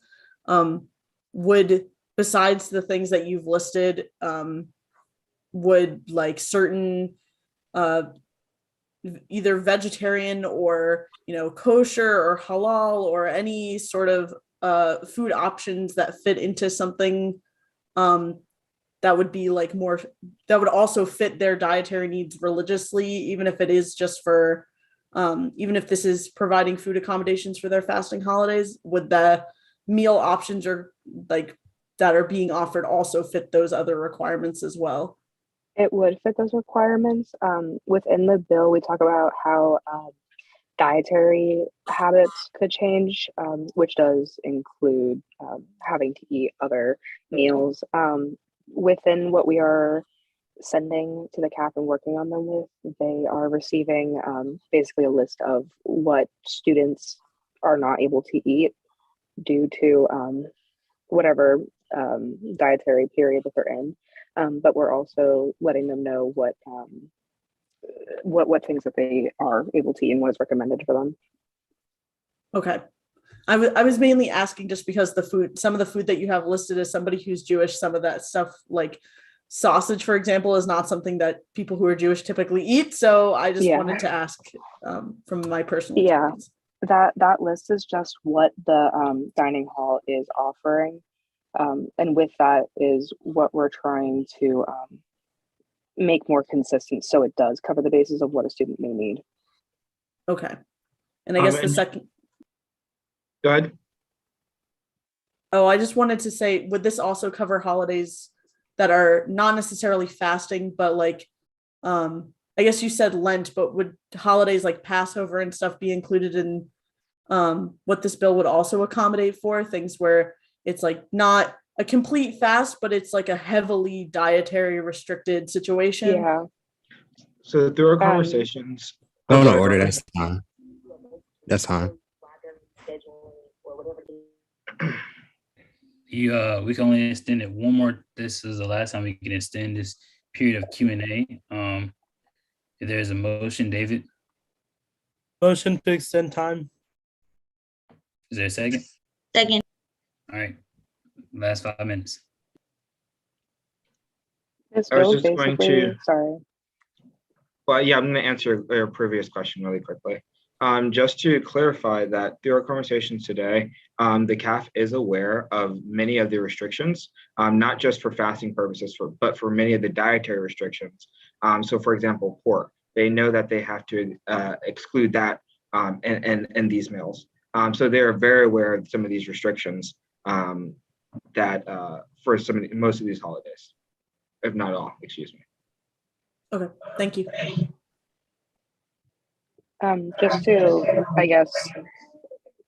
Would, besides the things that you've listed, would like certain either vegetarian or kosher or halal or any sort of food options that fit into something that would be like more, that would also fit their dietary needs religiously, even if it is just for even if this is providing food accommodations for their fasting holidays, would the meal options or like that are being offered also fit those other requirements as well? It would fit those requirements. Within the bill, we talk about how dietary habits could change, which does include having to eat other meals. Within what we are sending to the CAF and working on them with, they are receiving basically a list of what students are not able to eat due to whatever dietary period that they're in. But we're also letting them know what things that they are able to eat and what is recommended for them. Okay. I was mainly asking just because the food, some of the food that you have listed as somebody who's Jewish, some of that stuff like sausage, for example, is not something that people who are Jewish typically eat. So I just wanted to ask from my personal experience. That list is just what the dining hall is offering. And with that is what we're trying to make more consistent so it does cover the basis of what a student may need. Okay. And I guess the second. Go ahead. Oh, I just wanted to say, would this also cover holidays that are not necessarily fasting, but like, I guess you said Lent, but would holidays like Passover and stuff be included in what this bill would also accommodate for? Things where it's like not a complete fast, but it's like a heavily dietary restricted situation. Yeah. So through our conversations. Point of order, that's fine. That's fine. We can only extend it one more. This is the last time we can extend this period of Q&A. If there's a motion, David. Motion to extend time. Is there a second? Second. All right. Last 5 minutes. This I was bill just going basically, to. sorry. Well, yeah, I'm going to answer your previous question really quickly. Just to clarify that through our conversations today, the CAF is aware of many of the restrictions, not just for fasting purposes, but for many of the dietary restrictions. So for example, pork, they know that they have to exclude that in these meals. So they're very aware of some of these restrictions that for most of these holidays, if not all, excuse me. Okay, thank you. Just to, I guess,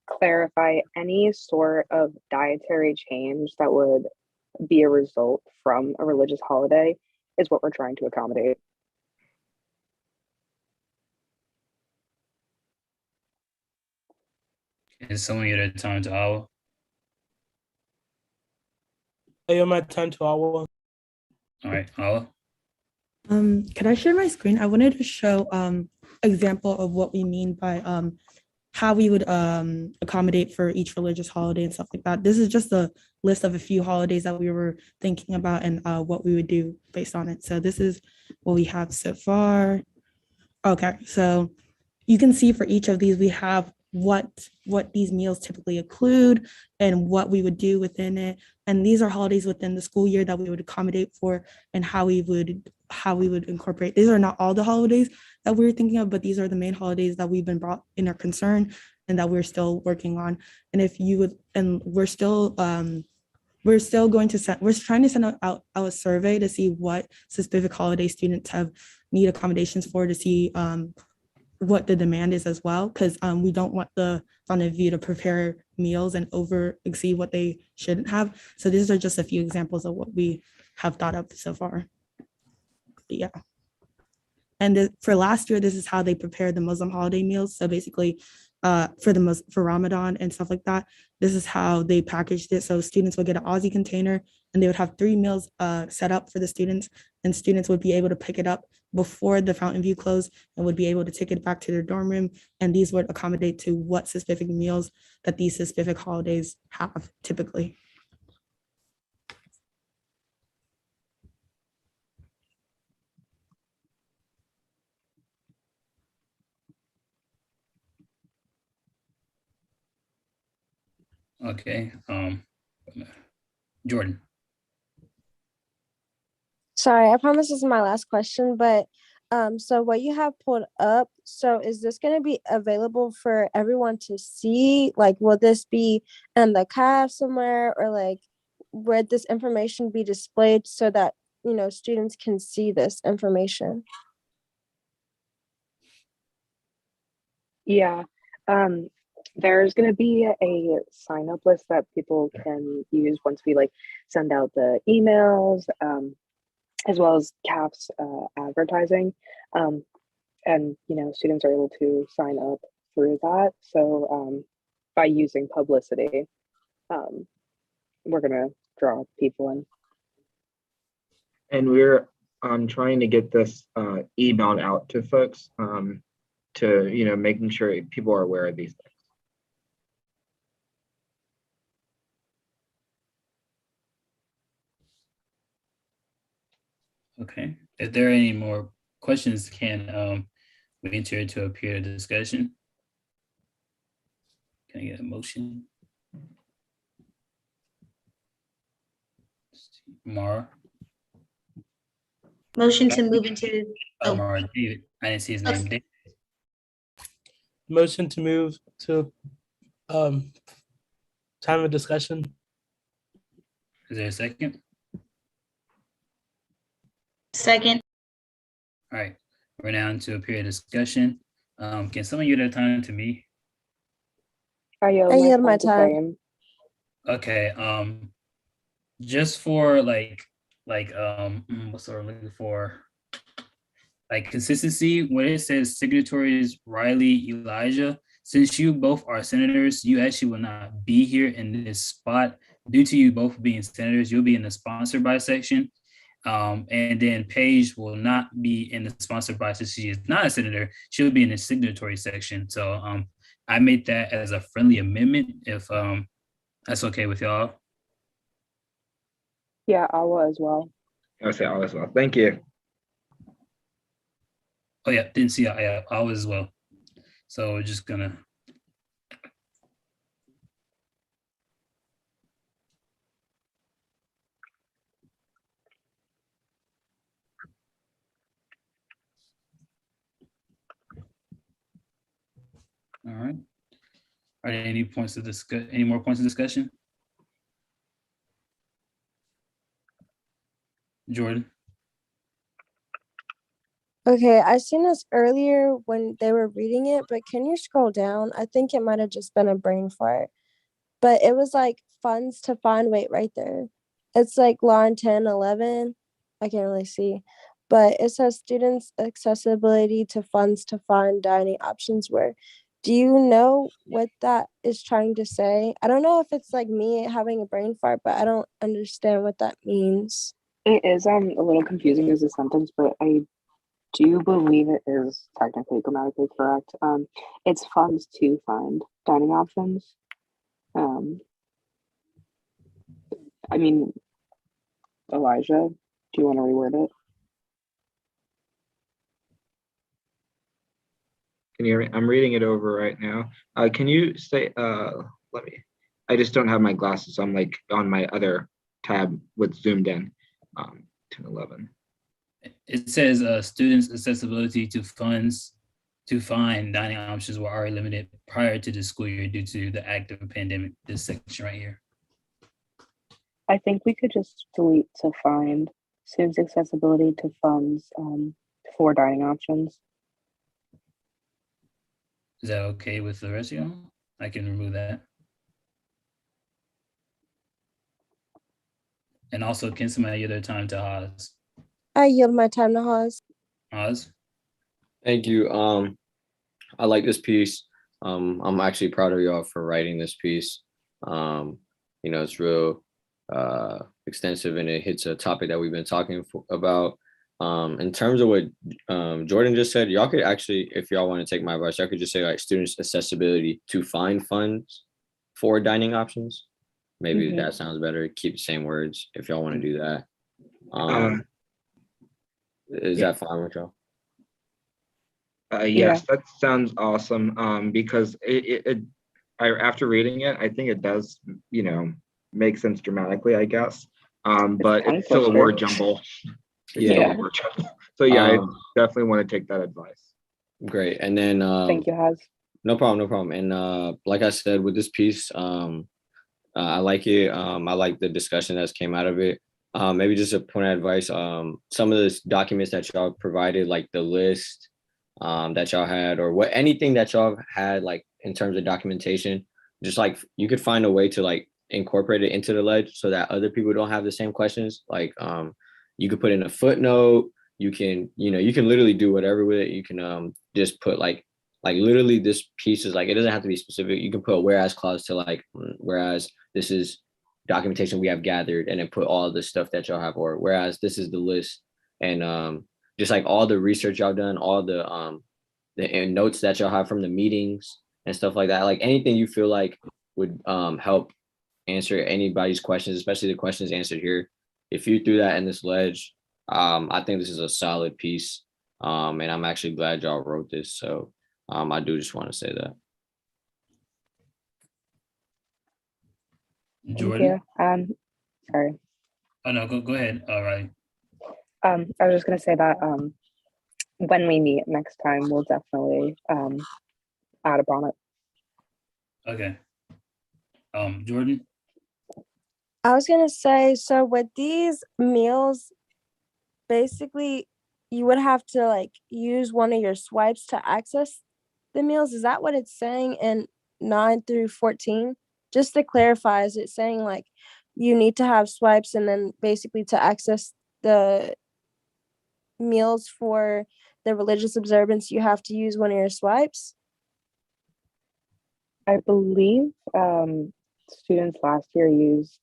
clarify, any sort of dietary change that would be a result from a religious holiday is what we're trying to accommodate. Is someone at a time to Awa? I am at time to Awa. All right, Awa. Could I share my screen? I wanted to show example of what we mean by how we would accommodate for each religious holiday and stuff like that. This is just a list of a few holidays that we were thinking about and what we would do based on it. So this is what we have so far. Okay, so you can see for each of these, we have what these meals typically include and what we would do within it. And these are holidays within the school year that we would accommodate for and how we would incorporate. These are not all the holidays that we're thinking of, but these are the main holidays that we've been brought in our concern and that we're still working on. And if you would, and we're still going to send, we're trying to send out a survey to see what specific holiday students need accommodations for, to see what the demand is as well, because we don't want the Fund of View to prepare meals and exceed what they shouldn't have. So these are just a few examples of what we have thought of so far. Yeah. And for last year, this is how they prepared the Muslim holiday meals. So basically, for Ramadan and stuff like that. This is how they packaged it. So students would get an Aussie container and they would have 3 meals set up for the students, and students would be able to pick it up before the Fountain View closed and would be able to take it back to their dorm room. And these would accommodate to what specific meals that these specific holidays have typically. Okay, Jordan. Sorry, I promise this is my last question, but so what you have pulled up, so is this going to be available for everyone to see? Like, will this be in the CAF somewhere, or like, where this information be displayed so that, you know, students can see this information? Yeah. There's going to be a sign up list that people can use once we like send out the emails, as well as CAF's advertising. And, you know, students are able to sign up through that. So by using publicity, we're going to draw people in. And we're trying to get this emailed out to folks to, you know, making sure people are aware of these things. Okay, if there are any more questions, can we enter into a period of discussion? Can I get a motion? Mara? Motion to move into. Mara, David. I didn't see his name. David. Motion to move to time of discussion. Is there a second? Second. All right, we're now into a period of discussion. Can someone yield their time to me? I yield my time. Okay, just for like what's the word I'm looking for? Like consistency, when it says signatories Riley, Elijah, since you both are senators, you actually will not be here in this spot. Due to you both being senators, you'll be in the sponsored by section. And then Paige will not be in the sponsored by, since she is not a senator, she'll be in the signatory section. So I made that as a friendly amendment, if that's okay with y'all. Yeah, Awa as well. I would say Awa as well. Thank you. Oh yeah, didn't see I was as well. So we're just gonna. All right. Are there any points to discuss? Any more points of discussion? Jordan. Okay, I seen this earlier when they were reading it, but can you scroll down? I think it might have just been a brain fart. But it was like funds to find, wait, right there. It's like line 10, 11. I can't really see. But it says students' accessibility to funds to find dining options where. Do you know what that is trying to say? I don't know if it's like me having a brain fart, but I don't understand what that means. It is a little confusing as a sentence, but I do believe it is technically grammatically correct. It's funds to find dining options. I mean, Elijah, do you want to reword it? Can you hear me? I'm reading it over right now. Can you say, let me, I just don't have my glasses. So I'm like on my other tab with zoomed in, 10:11. It says students' accessibility to funds to find dining options were already limited prior to the school year due to the active pandemic, this section right here. I think we could just delete to find students' accessibility to funds for dining options. Is that okay with the rest of y'all? I can remove that. And also, can somebody yield their time to Oz? I yield my time to Haas. Oz? Thank you. I like this piece. I'm actually proud of y'all for writing this piece. It's real extensive and it hits a topic that we've been talking about. In terms of what Jordan just said, y'all could actually, if y'all want to take my advice, y'all could just say like students' accessibility to find funds for dining options. Maybe that sounds better. Keep the same words if y'all want to do that. Is that fine with y'all? Yes, that sounds awesome. Because after reading it, I think it does, make sense dramatically, I guess. But it's still a word jumble. Yeah. So yeah, I definitely want to take that advice. Great. And then Thank you, Haz. No problem. And like I said, with this piece, I like it. I like the discussion that's came out of it. Maybe just a point of advice. Some of the documents that y'all provided, like the list that y'all had, or anything that y'all had, like in terms of documentation, just like you could find a way to like incorporate it into the ledge so that other people don't have the same questions. Like you could put in a footnote. You can literally do whatever with it. You can just put like literally this piece is like, it doesn't have to be specific. You can put a whereas clause to like, whereas this is documentation we have gathered, and then put all the stuff that y'all have, or whereas this is the list, and just like all the research y'all done, all the notes that y'all have from the meetings and stuff like that. Like anything you feel like would help answer anybody's questions, especially the questions answered here. If you threw that in this ledge, I think this is a solid piece, and I'm actually glad y'all wrote this. So I do just want to say that. Jordan? Thank you. Sorry. Oh no, go ahead. All right. I was just gonna say that when we meet next time, we'll definitely add upon it. Okay. Jordan? I was gonna say, so with these meals, basically you would have to like use one of your swipes to access the meals. Is that what it's saying in 9 through 14? Just to clarify, is it saying like you need to have swipes and then basically to access the meals for the religious observance, you have to use one of your swipes? I believe students last year used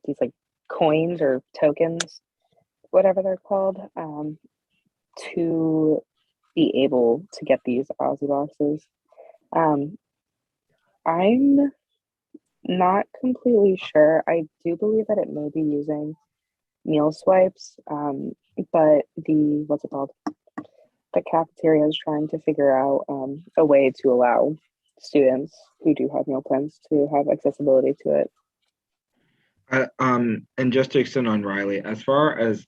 these like coins or tokens, whatever they're called, to be able to get these Aussie boxes. I'm not completely sure. I do believe that it may be using meal swipes, but what's it called? The cafeteria is trying to figure out a way to allow students who do have meal plans to have accessibility to it. And just to extend on Riley, as far as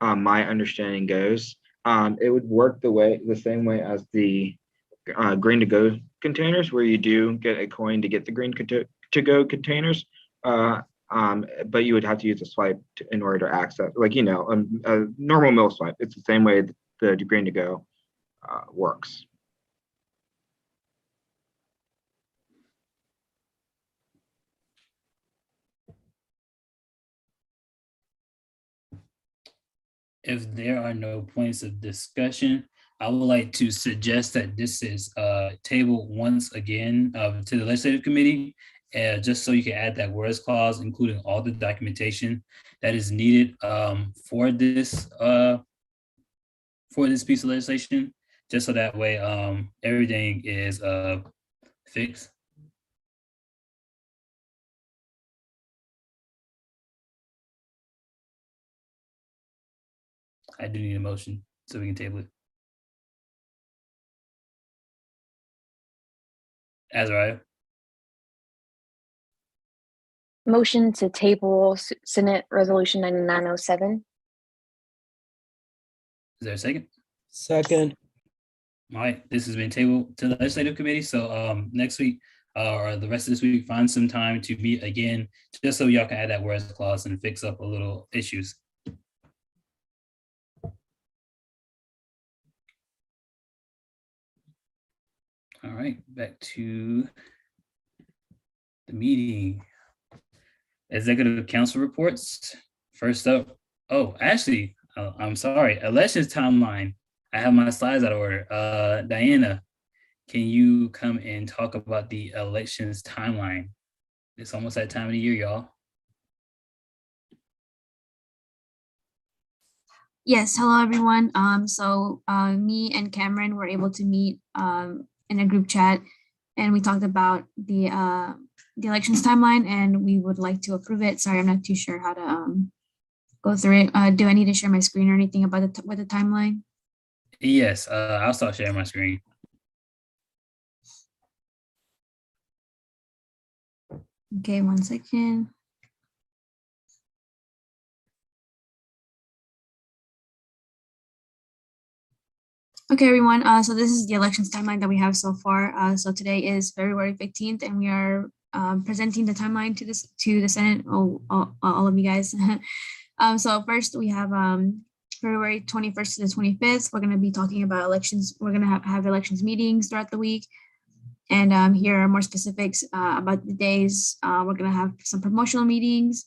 my understanding goes, it would work the same way as the green to go containers, where you do get a coin to get the green to go containers, but you would have to use a swipe in order to access, like a normal meal swipe. It's the same way the green to go works. If there are no points of discussion, I would like to suggest that this is tabled once again to the legislative committee, just so you can add that whereas clause, including all the documentation that is needed for this piece of legislation, just so that way everything is fixed. I do need a motion so we can table it. Azariah? Motion to table Senate Resolution 9907. Is there a second? Second. All right, this has been tabled to the legislative committee. So next week or the rest of this week, find some time to meet again, just so y'all can add that whereas clause and fix up a little issues. All right, back to the meeting. Executive Council reports. First up, actually, I'm sorry, elections timeline. I have my slides out of order. Diana, can you come and talk about the elections timeline? It's almost that time of the year, y'all. Yes, hello everyone. Me and Cameron were able to meet in a group chat, and we talked about the elections timeline, and we would like to approve it. Sorry, I'm not too sure how to go through it. Do I need to share my screen or anything about with the timeline? Yes, I'll start sharing my screen. Okay, 1 second. Okay, everyone. So this is the elections timeline that we have so far. So today is February 15th, and we are presenting the timeline to the Senate. All of you guys. So first we have February 21st to the 25th. We're going to be talking about elections. We're going to have elections meetings throughout the week. And here are more specifics about the days. We're going to have some promotional meetings,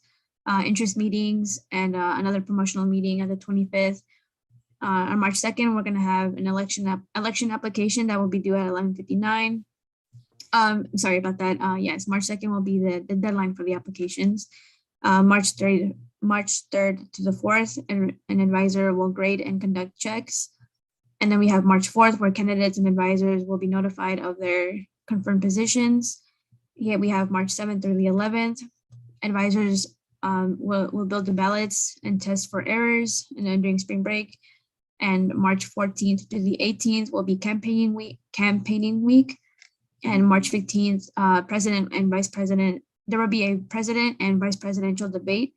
interest meetings, and another promotional meeting at the 25th. On March 2nd, we're going to have an election application that will be due at 11:59. Sorry about that. Yes, March 2nd will be the deadline for the applications. March 3rd to the 4th, an advisor will grade and conduct checks. And then we have March 4th, where candidates and advisors will be notified of their confirmed positions. Here we have March 7th through the 11th. Advisors will build the ballots and test for errors, and then during spring break. And March 14th to the 18th will be campaigning week. And March 15th, president and vice president, there will be a president and vice presidential debate.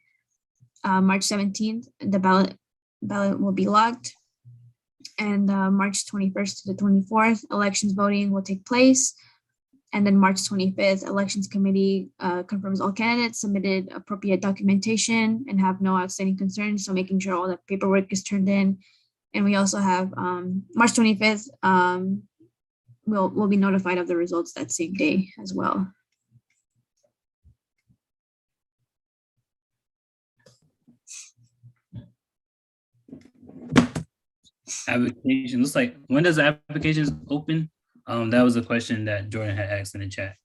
March 17th, the ballot will be locked. And March 21st to the 24th, elections voting will take place. And then March 25th, elections committee confirms all candidates submitted appropriate documentation and have no outstanding concerns. So making sure all the paperwork is turned in. And we also have March 25th, we'll be notified of the results that same day as well. Application looks like, when does the applications open? That was a question that Jordan had asked in the chat.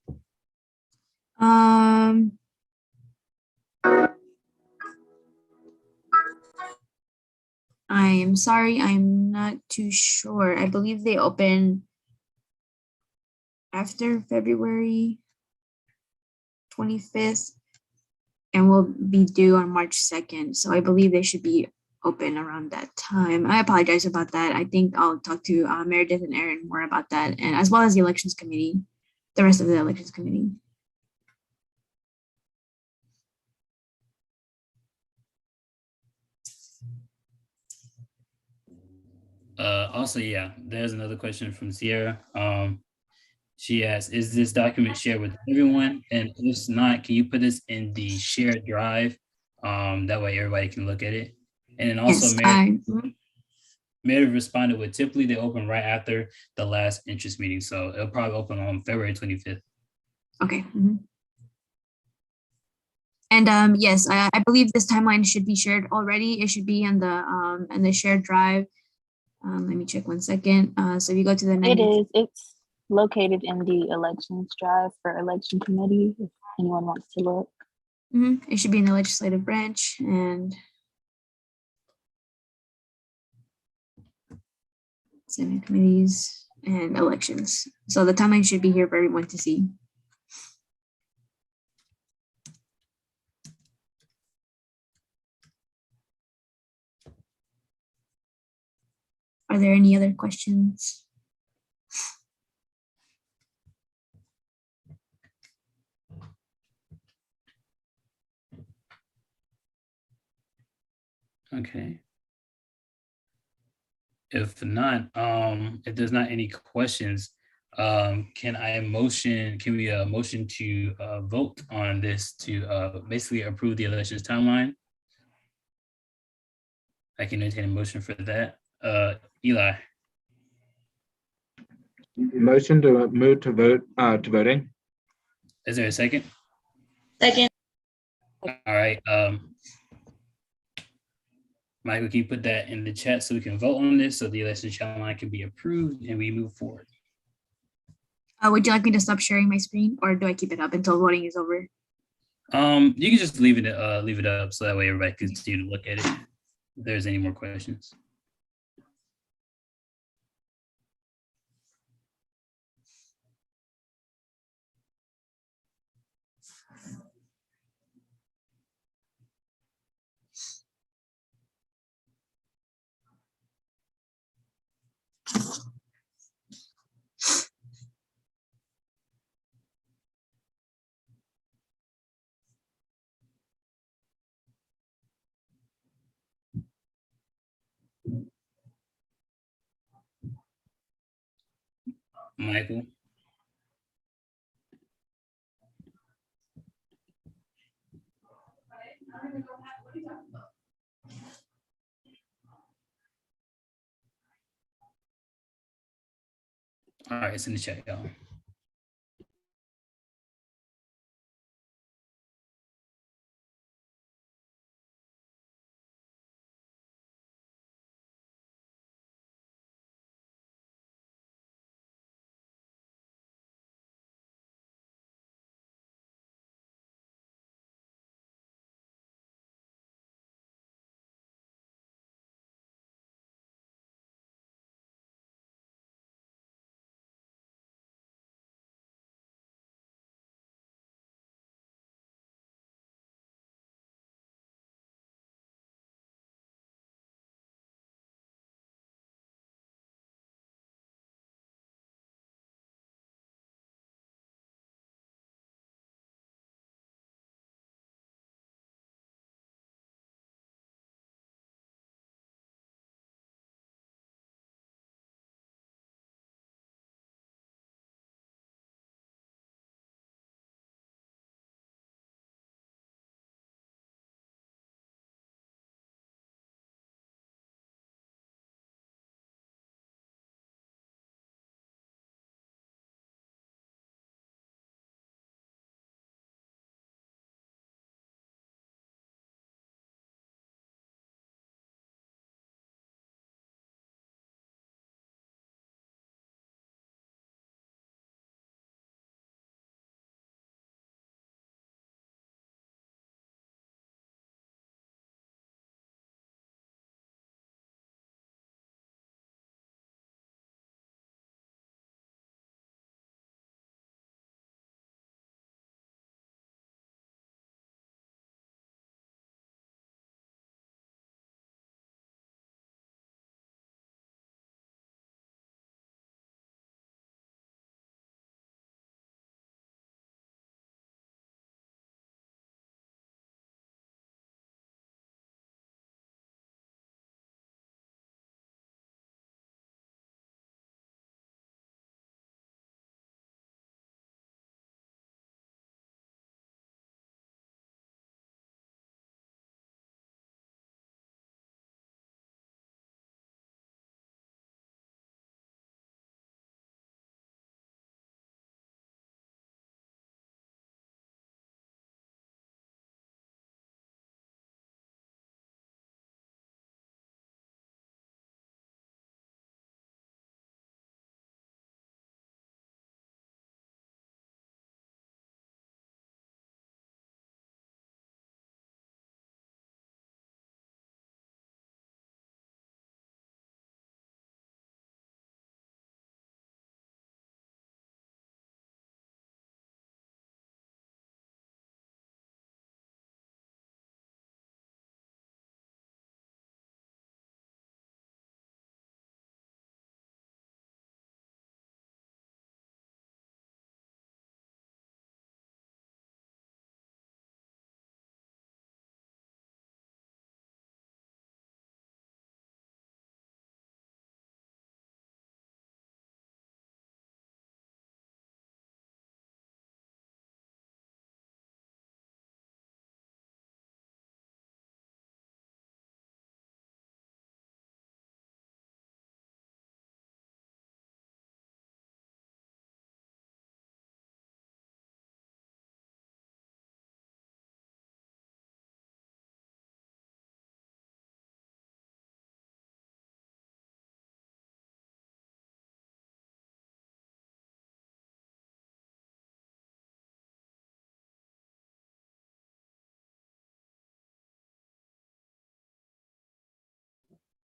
I am sorry, I'm not too sure. I believe they open after February 25th and will be due on March 2nd. So I believe they should be open around that time. I apologize about that. I think I'll talk to Meredith and Aaron more about that, and as well as the elections committee, the rest of the elections committee. Also, yeah, there's another question from Sierra. She asks, is this document shared with everyone? And if not, can you put this in the shared drive? That way everybody can look at it. And then also, Meredith responded with, typically they open right after the last interest meeting. So it'll probably open on February 25th. Okay. Mm-hmm. And yes, I believe this timeline should be shared already. It should be in the shared drive. Let me check 1 second. So if you go to the It's located in the elections drive for election committee, if anyone wants to look. Mm-hmm. It should be in the legislative branch and Senate committees and elections. So the timeline should be here for everyone to see. Are there any other questions? Okay. If not, if there's not any questions, can we motion to vote on this to basically approve the elections timeline? I can entertain a motion for that. Eli. Motion to move to vote to voting. Is there a second? Second. All right. Michael, can you put that in the chat so we can vote on this so the election timeline can be approved and we move forward? Would you like me to stop sharing my screen, or do I keep it up until voting is over? You can just leave it up so that way everybody can continue to look at it. If there's any more questions. Michael. All right, it's in the chat, y'all.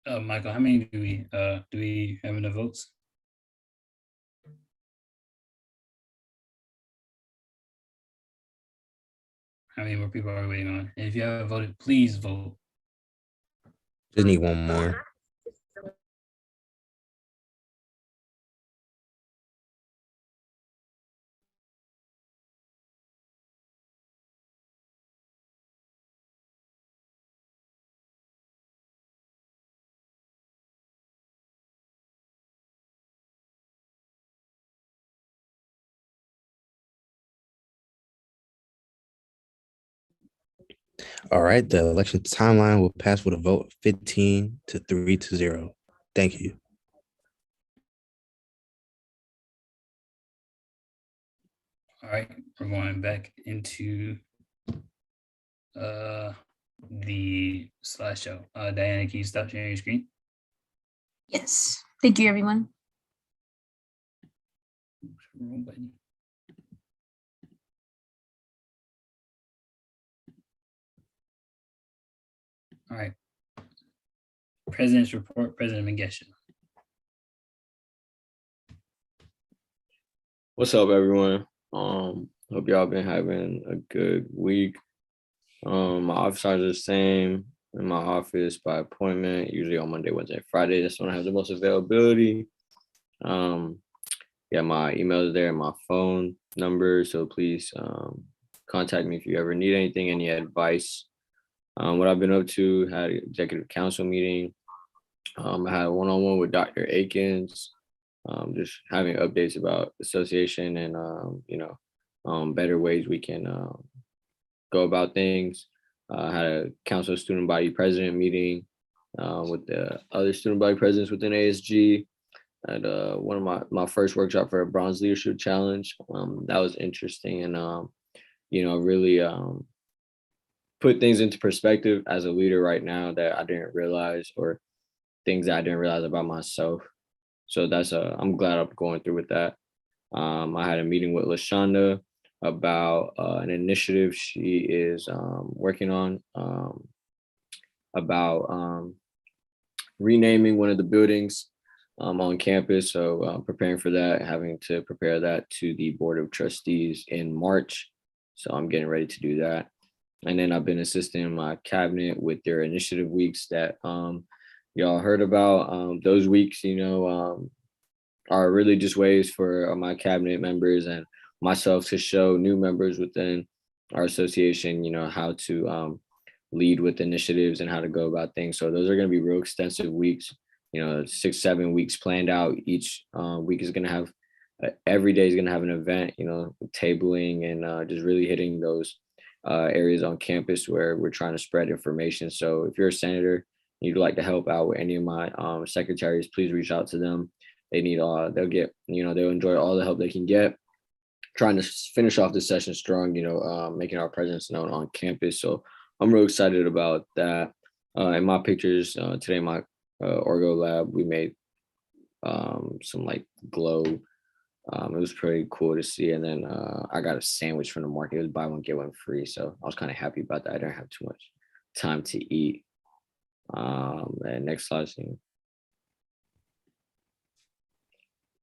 Michael, how many do we have enough votes? How many more people are we waiting on? And if you haven't voted, please vote. Just need one more. All right, the election timeline will pass with a vote of 15 to 3-0. Thank you. All right, we're going back into the slideshow. Diana, can you stop sharing your screen? Yes. Thank you, everyone. Wrong button. All right. President's report, President Mengesha. What's up, everyone? Hope y'all been having a good week. My office hours are the same in my office by appointment, usually on Monday, Wednesday, Friday. That's when I have the most availability. Yeah, my email is there and my phone number. So please contact me if you ever need anything, any advice. What I've been up to, had an executive council meeting. I had a one-on-one with Dr. Akins, just having updates about association and, better ways we can go about things. I had a council student body president meeting with the other student body presidents within ASG. At one of my first workshop for a Bronze Leadership Challenge. That was interesting and, really put things into perspective as a leader right now that I didn't realize, or things that I didn't realize about myself. So that's I'm glad I'm going through with that. I had a meeting with LaShonda about an initiative she is working on about renaming one of the buildings on campus. So preparing for that, having to prepare that to the Board of Trustees in March. So I'm getting ready to do that. And then I've been assisting my cabinet with their initiative weeks that y'all heard about. Those weeks, are really just ways for my cabinet members and myself to show new members within our association, how to lead with initiatives and how to go about things. So those are going to be real extensive weeks, 6-7 weeks planned out. Each week is going to have, every day is going to have an event, tabling and just really hitting those areas on campus where we're trying to spread information. So if you're a senator, you'd like to help out with any of my secretaries, please reach out to them. They need they'll get, they'll enjoy all the help they can get. Trying to finish off this session strong, making our presence known on campus. So I'm real excited about that. In my pictures today, my Orgo lab, we made some like glow. It was pretty cool to see. And then I got a sandwich from the market. It was buy one, get one free. So I was kind of happy about that. I didn't have too much time to eat. And next slide.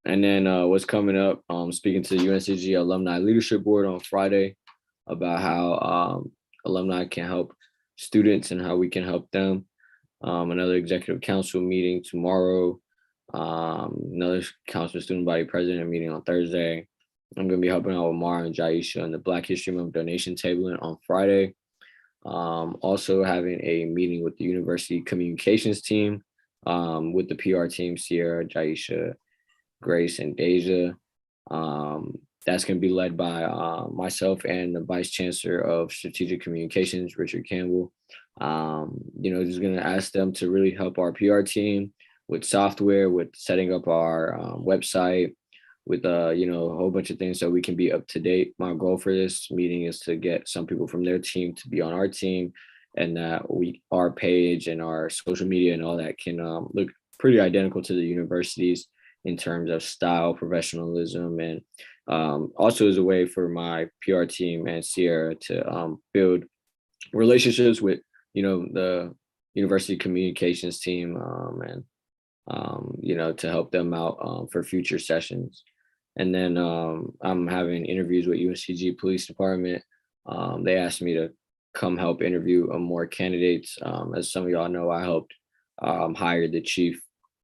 And then what's coming up, speaking to the UNCG Alumni Leadership Board on Friday about how alumni can help students and how we can help them. Another executive council meeting tomorrow. Another council student body president meeting on Thursday. I'm going to be helping out with Mara and Jaisha on the Black History Month donation tabling on Friday. Also having a meeting with the university communications team, with the PR team, Sierra, Jaisha, Grace, and Deja. That's going to be led by myself and the Vice Chancellor of Strategic Communications, Richard Campbell. Just going to ask them to really help our PR team with software, with setting up our website, with a whole bunch of things so we can be up to date. My goal for this meeting is to get some people from their team to be on our team, and that our page and our social media and all that can look pretty identical to the universities in terms of style, professionalism, and also as a way for my PR team and Sierra to build relationships with, the university communications team, and to help them out for future sessions. And then I'm having interviews with UNCG Police Department. They asked me to come help interview more candidates. As some of y'all know, I helped hire the Chief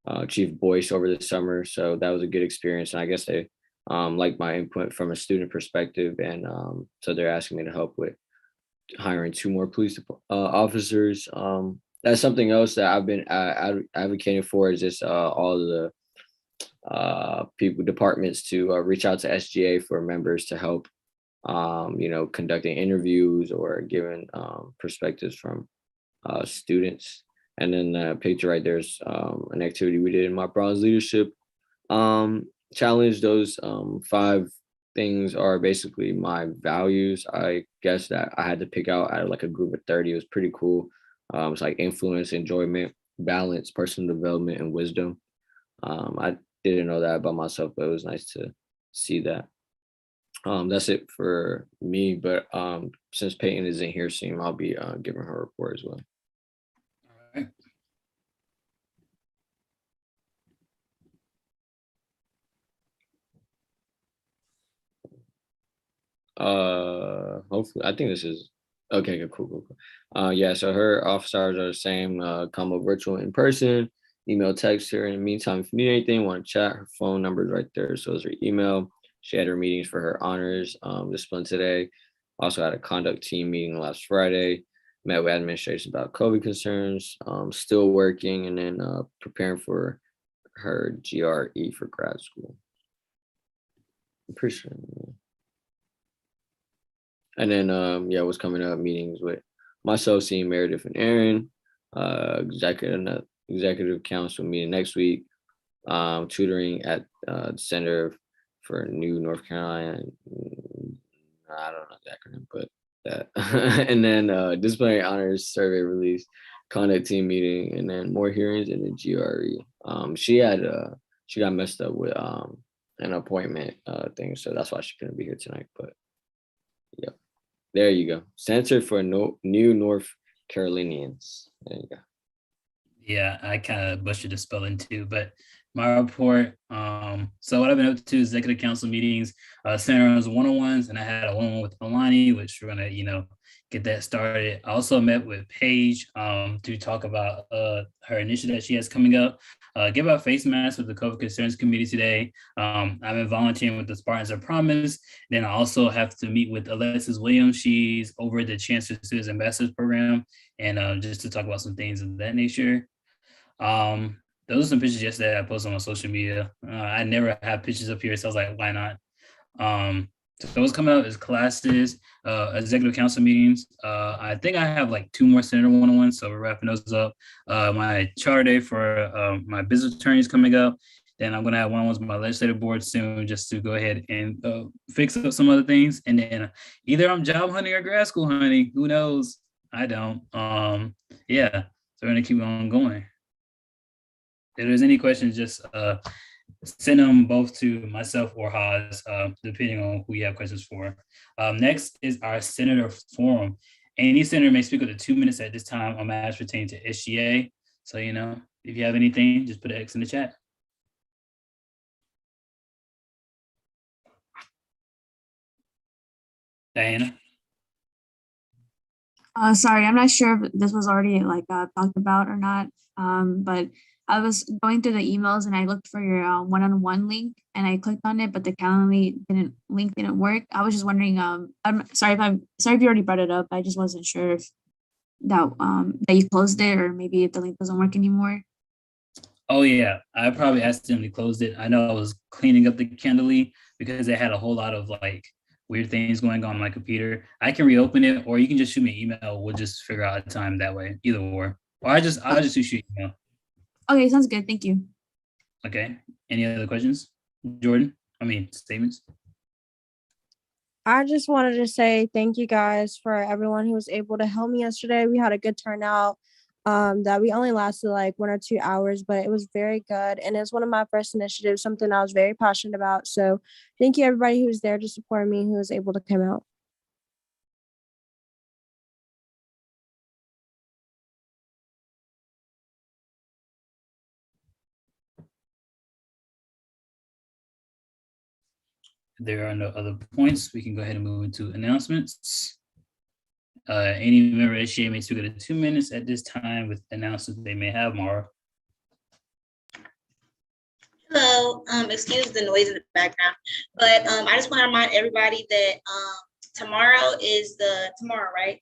Boyce over the summer, so that was a good experience. And I guess they like my input from a student perspective, and so they're asking me to help with hiring 2 more police officers. That's something else that I've been advocating for, is just all the departments to reach out to SGA for members to help, conducting interviews or giving perspectives from students. And then the picture right there's an activity we did in my bronze leadership challenge. Those 5 things are basically my values. I guess that I had to pick out of like a group of 30. It was pretty cool. It's like influence, enjoyment, balance, personal development, and wisdom. I didn't know that about myself, but it was nice to see that. That's it for me. But since Peyton isn't here soon, I'll be giving her a report as well. Hopefully, I think this is okay. Good, cool. Yeah, so her office hours are the same. Combo virtual, in person, email, text her. In the meantime, if you need anything, want to chat, her phone number is right there. So is her email. She had her meetings for her honors discipline today. Also had a conduct team meeting last Friday. Met with administration about COVID concerns. Still working, and then preparing for her GRE for grad school. I'm pretty sure. And then, what's coming up, meetings with myself, seeing Meredith and Aaron, executive council meeting next week, tutoring at the Center for New North Carolina. I don't know the acronym, but that. And then disciplinary honors survey release, conduct team meeting, and then more hearings in the GRE. She got messed up with an appointment thing, so that's why she couldn't be here tonight. But yep. There you go. Center for New North Carolinians. There you go. Yeah, I kind of butchered the spelling too, but my report. So what I've been up to is executive council meetings, centers, one-on-ones, and I had a one-on-one with Alani, which we're gonna, get that started. I also met with Paige to talk about her initiative that she has coming up. Give out face masks with the COVID concerns committee today. I've been volunteering with the Spartans of Promise. Then I also have to meet with Alexis Williams. She's over the Chancellor Students Ambassadors Program, and just to talk about some things of that nature. Those are some pictures yesterday I posted on my social media. I never have pictures up here, so I was like, why not? So what's coming up is classes, executive council meetings. I think I have like 2 more senator one-on-ones, so we're wrapping those up. My charter day for my business attorneys coming up. Then I'm gonna have one-on-ones with my legislative board soon, just to go ahead and fix up some other things. And then either I'm job hunting or grad school hunting. Who knows? I don't. Yeah, so we're gonna keep on going. If there's any questions, just send them both to myself or Haas, depending on who you have questions for. Next is our Senator Forum. Any senator may speak up to 2 minutes at this time on matters pertaining to SGA. So, if you have anything, just put an X in the chat. Diana? Sorry, I'm not sure if this was already talked about or not, but I was going through the emails and I looked for your one-on-one link and I clicked on it, but the Calendly link didn't work. I was just wondering, I'm sorry if you already brought it up. I just wasn't sure if that you closed it, or maybe if the link doesn't work anymore. Oh yeah, I probably accidentally closed it. I know I was cleaning up the Calendly because it had a whole lot of weird things going on my computer. I can reopen it, or you can just shoot me an email. We'll just figure out a time that way, either or I'll just shoot you an email. Okay, sounds good. Thank you. Okay. Any other questions, Jordan? Statements. I just wanted to say thank you guys for everyone who was able to help me yesterday. We had a good turnout. That we only lasted 1 or 2 hours, but it was very good. And it's one of my first initiatives, something I was very passionate about. So thank you everybody who was there to support me, who was able to come out. there are no other points, we can go ahead and move into announcements. Any member of SGA may speak at 2 minutes at this time with announcements they may have. Mara. Hello, excuse the noise in the background, but I just want to remind everybody that tomorrow, right?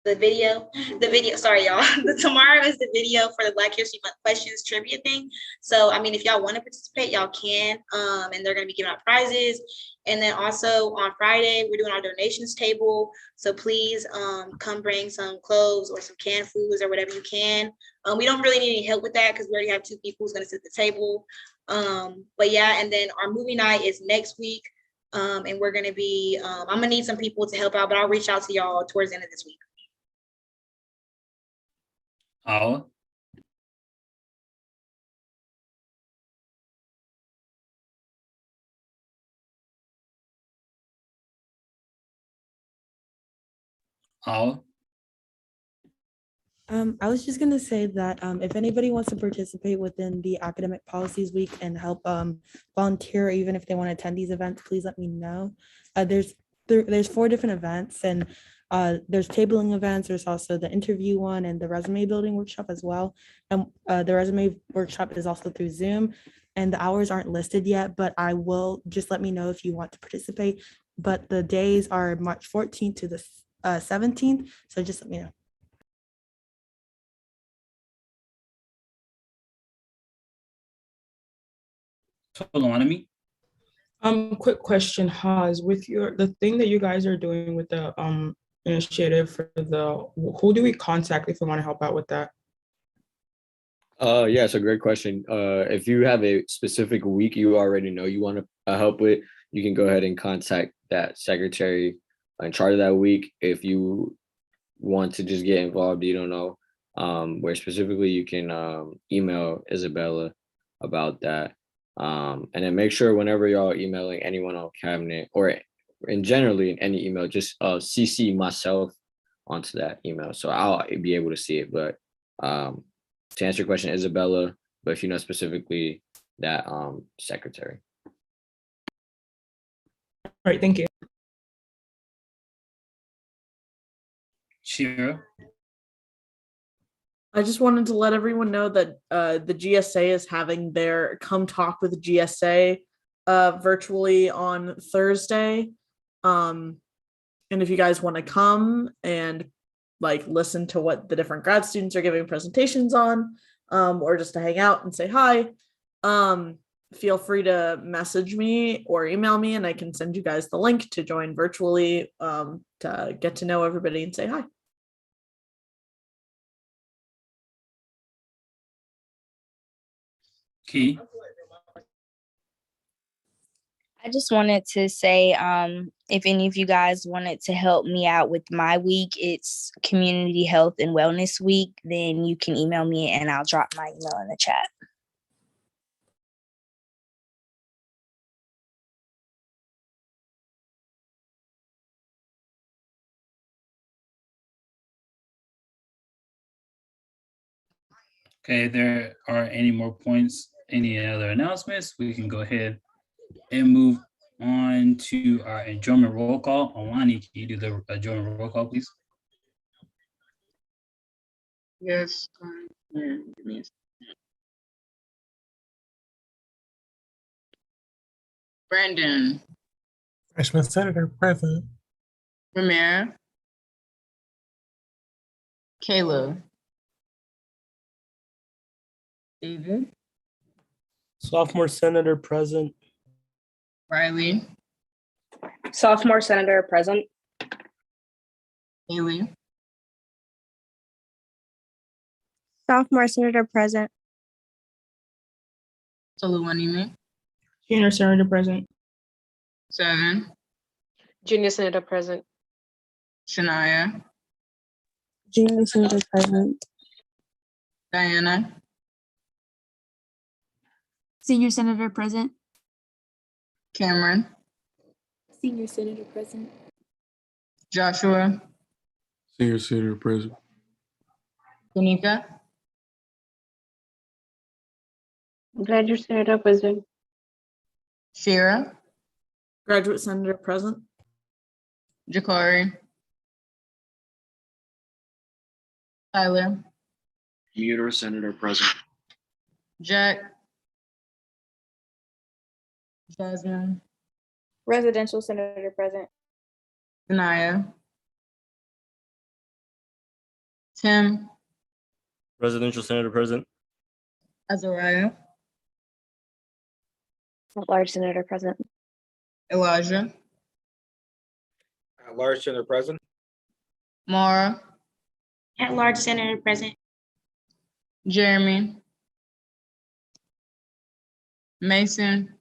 The video, sorry, y'all. Tomorrow is the video for the Black History Month questions trivia thing. So, I mean, if y'all want to participate, y'all can, and they're going to be giving out prizes. And then also on Friday, we're doing our donations table. So please come bring some clothes or some canned foods or whatever you can. We don't really need any help with that because we already have 2 people who's going to sit at the table. But yeah, and then our movie night is next week. And we're going to be, I'm going to need some people to help out, but I'll reach out to y'all towards the end of this week. Awa. Awa. I was just gonna say that if anybody wants to participate within the Academic Policies Week and help volunteer, or even if they want to attend these events, please let me know. There's 4 different events, and there's tabling events. There's also the interview one and the resume building workshop as well. And the resume workshop is also through Zoom, and the hours aren't listed yet, but I will just let me know if you want to participate. But the days are March 14th to the 17th, so just let me know. Toloanami. Quick question, Haz, with the thing that you guys are doing with the initiative for who do we contact if we want to help out with that? Yeah, it's a great question. If you have a specific week you already know you want to help with, you can go ahead and contact that secretary in charge of that week. If you want to just get involved, you don't know where specifically, you can email Isabella about that. And then make sure whenever y'all emailing anyone on cabinet or in generally in any email, just CC myself onto that email, so I'll be able to see it. But to answer your question, Isabella, but if you know specifically that secretary. All right, thank you. Shira. I just wanted to let everyone know that the GSA is having their Come Talk with GSA virtually on Thursday. And if you guys want to come and like listen to what the different grad students are giving presentations on, or just to hang out and say hi, feel free to message me or email me, and I can send you guys the link to join virtually to get to know everybody and say hi. Key. I just wanted to say, if any of you guys wanted to help me out with my week, it's Community Health and Wellness Week, then you can email me and I'll drop my email in the chat. Okay, if there are any more points, any other announcements, we can go ahead and move on to our adjournment roll call. Alani, can you do the adjournment roll call, please? Yes. Give me a second. Brandon. Freshman Senator present. Ramira. Kayla. David. Sophomore Senator present. Riley. Sophomore Senator present. Haley. Sophomore Senator present. Toluwanime. Junior Senator present. 7. Junior Senator present. Shania. Junior Senator present. Diana. Senior Senator present. Cameron. Senior Senator present. Joshua. Senior Senator present. Tanika. Graduate Senator present. Shira. Graduate Senator present. Jakari. Tyler. Commuter Senator present. Jack. Jasmine. Residential senator present. Sanaya. Tim. Presidential senator present. Azariah. At-large senator present. Elijah. At-large senator present. Mara. At-large senator present. Jeremy. Mason.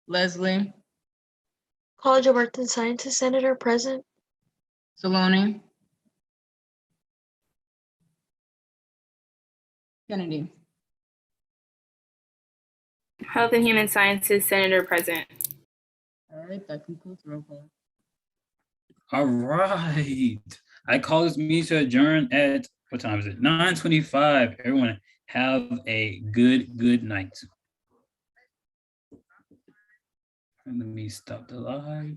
Leslie. College of Arts and Sciences Senator present. Saloni. Kennedy. Health and Human Sciences Senator present. All right, that concludes roll call. All right. I call this meeting to adjourn at, what time is it? 9:25. Everyone have a good night. Let me stop the live.